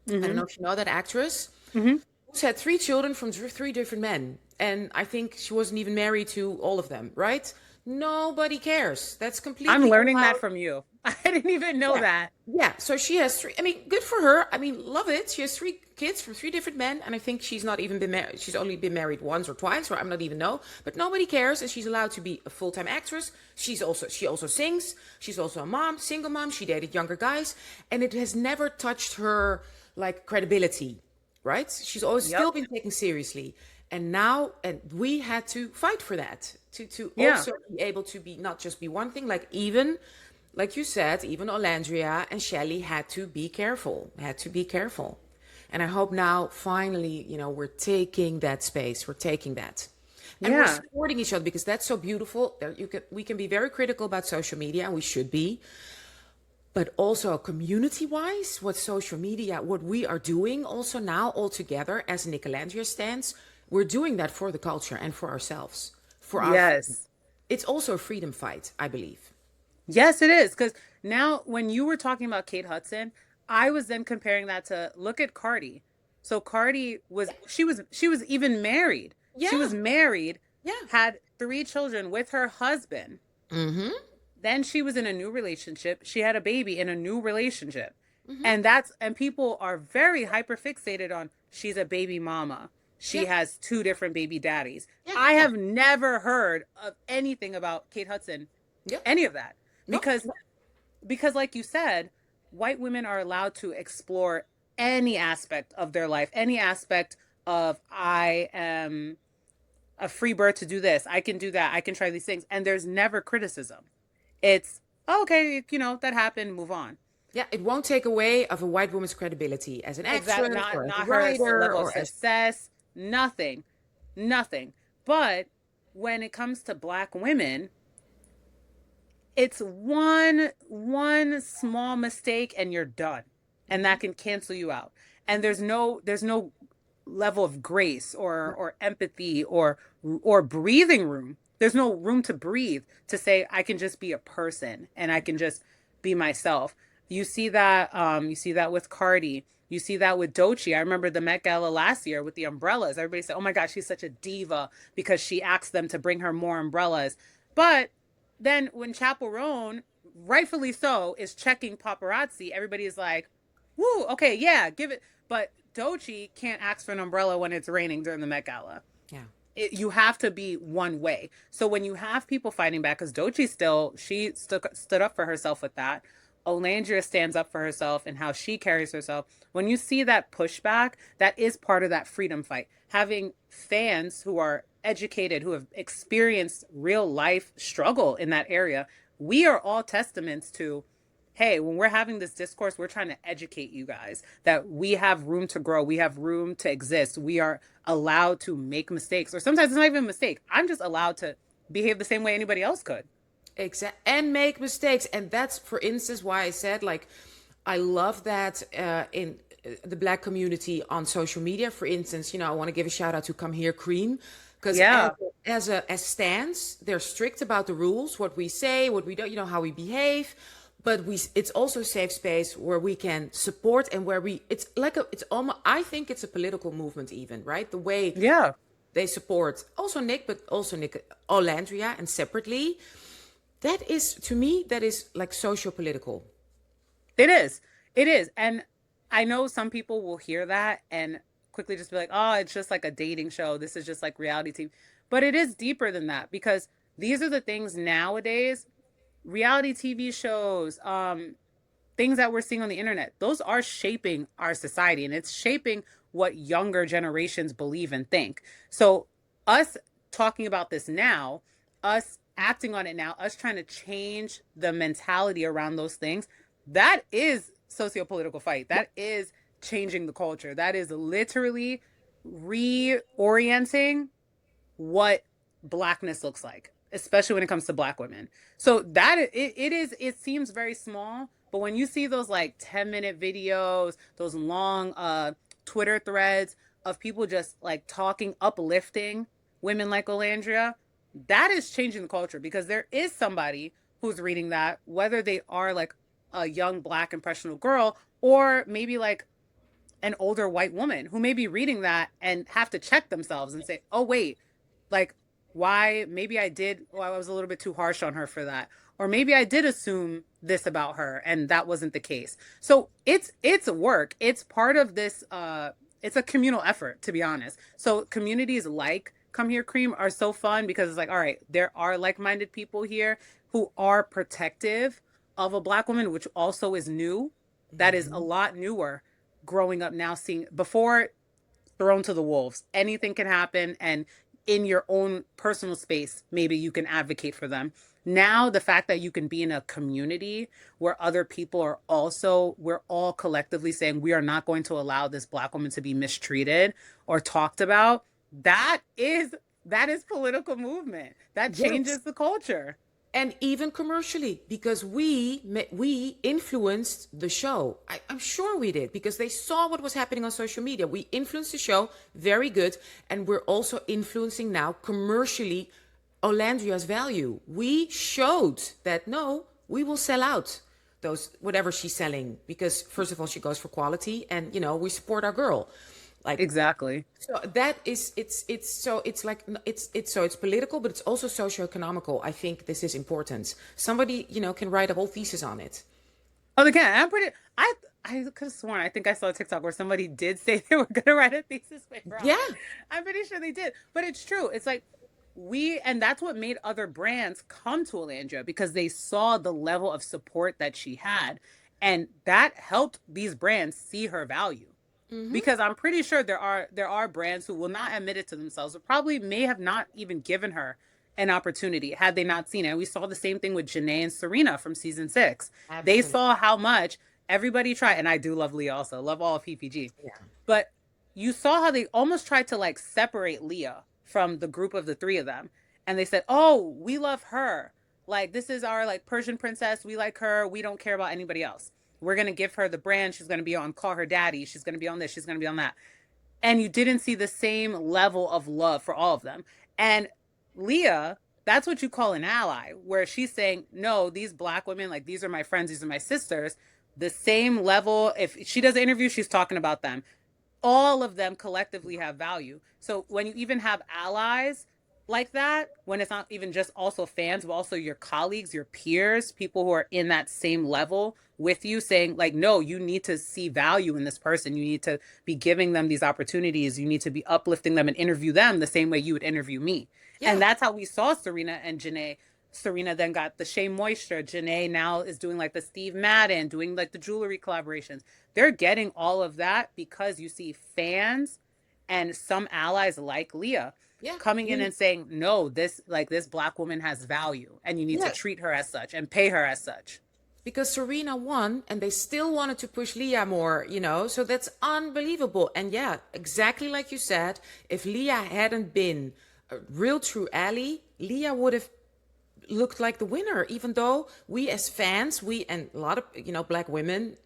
I don't know if you know that actress, who's had 3 children from 3 different men. And I think she wasn't even married to all of them, right? Nobody cares. That's completely. I'm learning that from you. I didn't even know Yeah. that. Yeah. So she has three. I mean, good for her. I mean, love it. She has three kids from three different men. And I think she's not even been married. She's only been married once or twice, or I'm not even know. But nobody cares. And she's allowed to be a full-time actress. She also sings. She's also a mom, single mom. She dated younger guys. And it has never touched her like credibility, right? She's always still Yep. been taken seriously. And now, and we had to fight for that to Yeah. also be able to be not just be one thing, like even like you said, even Olandria and Shelley had to be careful, had to be careful. And I hope now, finally, we're taking that space, we're taking that. And we're Yeah. supporting each other because that's so beautiful. We can be very critical about social media, and we should be. But also community wise, what social media, what we are doing also now all together as Nicolandria stands, we're doing that for the culture and for ourselves, for our freedom. Yes. It's also a freedom fight, I believe. Yes, it is. Because now, when you were talking about Kate Hudson, I was then comparing that to look at Cardi. So Cardi was even married. She Yeah, was married, yeah. had three children with her husband. Mm-hmm. Then she was in a new relationship. She had a baby in a new relationship. Mm-hmm. And people are very hyper fixated on she's a baby mama. She Yeah, has two different baby daddies. yeah, I yeah, have never heard of anything about Kate Hudson, yeah. any of that. No, Because no. because like you said, white women are allowed to explore any aspect of their life, any aspect of I am a free bird to do this, I can do that, I can try these things, and there's never criticism. It's okay, that happened, move on. Yeah, it won't take away of a white woman's credibility as an Exactly. actress Not or as a not her writer level of or as success, nothing. Nothing. But when it comes to black women, it's one small mistake and you're done. And Mhm. that can cancel you out. And there's no level of grace No. or empathy or breathing room. There's no room to breathe to say I can just be a person and I can just be myself. You see that with Cardi. You see that with Doechii. I remember the Met Gala last year with the umbrellas. Everybody said, "Oh my gosh, she's such a diva because she asked them to bring her more umbrellas." But then when Chappell Roan, rightfully so, is checking paparazzi, everybody is like, "Woo, okay, yeah, give it." But Doechii can't ask for an umbrella when it's raining during the Met Gala. Yeah. You have to be one way. So when you have people fighting back, because Doechii she stood up for herself with that. Olandria stands up for herself and how she carries herself. When you see that pushback, that is part of that freedom fight. Having fans who are educated, who have experienced real life struggle in that area, we are all testaments to, hey, when we're having this discourse, we're trying to educate you guys that we have room to grow, we have room to exist, we are allowed to make mistakes, or sometimes it's not even a mistake. I'm just allowed to behave the same way anybody else could. Exact and make mistakes. And that's, for instance, why I said, like, I love that in the black community on social media. For instance, I want to give a shout out to Come Here Cream, because Yeah. as stands, they're strict about the rules, what we say, what we don't, how we behave. But it's also a safe space where we can support, and where it's almost, I think it's a political movement even, right? The way Yeah. they support also Nick, but also Nick Alandria, and separately. That is, to me, that is like socio-political. It is. It is. And I know some people will hear that and quickly just be like, oh, it's just like a dating show. This is just like reality TV. But it is deeper than that, because these are the things nowadays, reality TV shows, things that we're seeing on the internet, those are shaping our society, and it's shaping what younger generations believe and think. So, us talking about this now, us acting on it now, us trying to change the mentality around those things, that is socio-political fight. Yeah, That is changing the culture. That is literally reorienting what blackness looks like, especially when it comes to black women. So it seems very small, but when you see those like 10-minute videos, those long Twitter threads of people just like talking, uplifting women like Olandria, that is changing the culture, because there is somebody who's reading that, whether they are like a young black impressionable girl or maybe like an older white woman who may be reading that and have to check themselves and say, oh, wait, like, why? Maybe I was a little bit too harsh on her for that. or maybe I did assume this about her and that wasn't the case. So it's work. It's part of this it's a communal effort, to be honest. So communities like Come Here Cream are so fun because it's like, all right, there are like-minded people here who are protective of a Black woman, which also is new. That is a Mm-hmm. lot newer growing up now, seeing before thrown to the wolves. Anything can happen. And in your own personal space, maybe you can advocate for them. Now, the fact that you can be in a community where other people are also, we're all collectively saying we are not going to allow this Black woman to be mistreated or talked about. That is political movement. That Yes. changes the culture. And even commercially, because we influenced the show. I'm sure we did, because they saw what was happening on social media. We influenced the show, very good, and we're also influencing now commercially Olandria's value. We showed that no, we will sell out those whatever she's selling, because first of all she goes for quality, and we support our girl. Like, Exactly. so that is it's like it's political, but it's also socio-economical. I think this is important. Somebody can write a whole thesis on it. Oh, again, I could have sworn, I think I saw a TikTok where somebody did say they were gonna write a thesis paper on Yeah, it. I'm pretty sure they did. But it's true. It's like and that's what made other brands come to Olandria, because they saw the level of support that she had. And that helped these brands see her value. Because I'm pretty sure there are brands who will not admit it to themselves, but probably may have not even given her an opportunity had they not seen it. And we saw the same thing with Janae and Serena from season 6. They absolutely. saw how much everybody tried, and I do love Leah also, love all of PPG. Yeah, But you saw how they almost tried to like separate Leah from the group of the three of them. And they said, "Oh, we love her. Like this is our like Persian princess. We like her. We don't care about anybody else. We're going to give her the brand. She's going to be on Call Her Daddy. She's going to be on this. She's going to be on that." And you didn't see the same level of love for all of them. And Leah, that's what you call an ally, where she's saying, no, these Black women, like these are my friends, these are my sisters. The same level. If she does an interview, she's talking about them. All of them collectively have value. So when you even have allies like that, when it's not even just also fans, but also your colleagues, your peers, people who are in that same level with you, saying like, no, you need to see value in this person. You need to be giving them these opportunities. You need to be uplifting them and interview them the same way you would interview me. And yeah, that's how we saw Serena and Janae. Serena then got the Shea Moisture. Janae now is doing like the Steve Madden, doing like the jewelry collaborations. They're getting all of that because you see fans and some allies like Leah yeah. coming in and saying, no, this Black woman has value and you need to Yeah, treat her as such and pay her as such. because Serena won and they still wanted to push Leah more, so that's unbelievable. And yeah, exactly like you said, if Leah hadn't been a real true ally, Leah would have looked like the winner, even though we as fans, we and a lot of Black women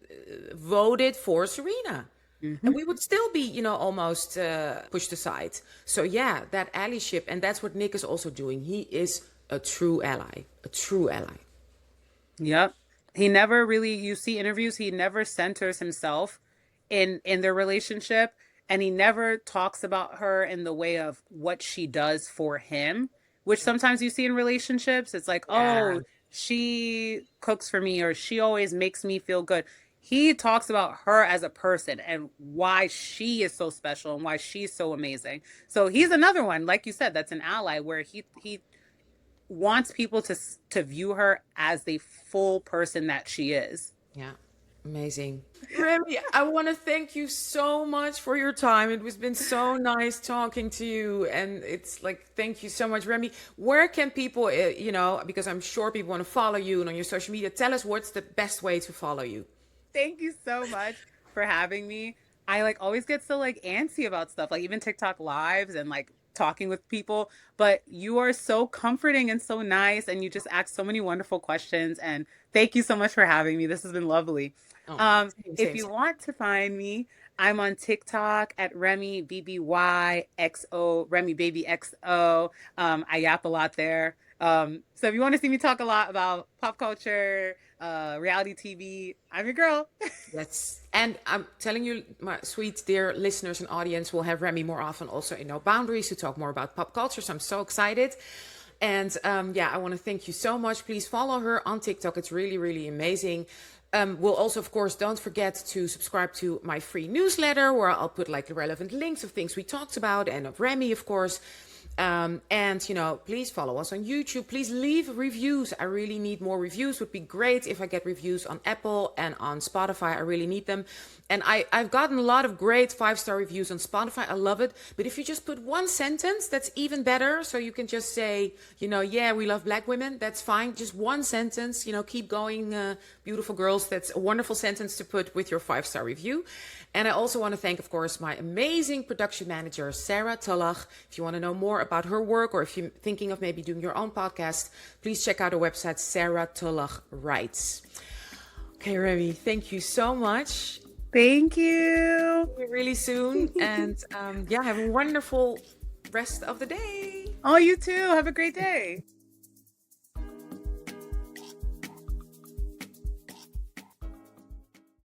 voted for Serena. Mm-hmm. And we would still be, almost pushed aside. So yeah, that allyship, and that's what Nick is also doing. He is a true ally, a true ally. Yep. He never really, you see interviews, he never centers himself in their relationship, and he never talks about her in the way of what she does for him, which sometimes you see in relationships. It's like, Yeah, "Oh, she cooks for me or she always makes me feel good." He talks about her as a person and why she is so special and why she's so amazing. So he's another one, like you said, that's an ally where he wants people to view her as the full person that she is. yeah, amazing. Remy, I want to thank you so much for your time. It was been so nice talking to you, and it's like thank you so much, Remy. Where can people, because I'm sure people want to follow you and on your social media. Tell us what's the best way to follow you. Thank you so much for having me. I like always get so like antsy about stuff, like even TikTok lives and like talking with people, but you are so comforting and so nice and you just ask so many wonderful questions, and thank you so much for having me. This has been lovely. Oh, same, If same, you same. want to find me, I'm on TikTok at Remy BBYXO, Remy Baby XO. I yap a lot there. So if you want to see me talk a lot about pop culture, reality TV, I'm your girl. Yes. And I'm telling you, my sweet dear listeners and audience, will have Remy more often also in No Boundaries to talk more about pop culture. So I'm so excited. And yeah, I want to thank you so much. Please follow her on TikTok. It's really, really amazing. We'll also, of course, don't forget to subscribe to my free newsletter where I'll put like the relevant links of things we talked about and of Remy, of course. And, you know, please follow us on YouTube. Please leave reviews. I really need more reviews. Would be great if I get reviews on Apple and on Spotify. I really need them. And I've gotten a lot of great 5-star reviews on Spotify. I love it. But if you just put one sentence, that's even better. So you can just say, you know, yeah, we love Black women. That's fine. Just one sentence, you know, keep going, beautiful girls. That's a wonderful sentence to put with your 5-star review. And I also want to thank, of course, my amazing production manager, Sarah Tullach. If you want to know more about her work, or if you're thinking of maybe doing your own podcast, please check out her website, Sarah Tullach Writes. Okay, Remy, thank you so much. Thank you. See you really soon. And yeah, have a wonderful rest of the day. Oh, you too. Have a great day.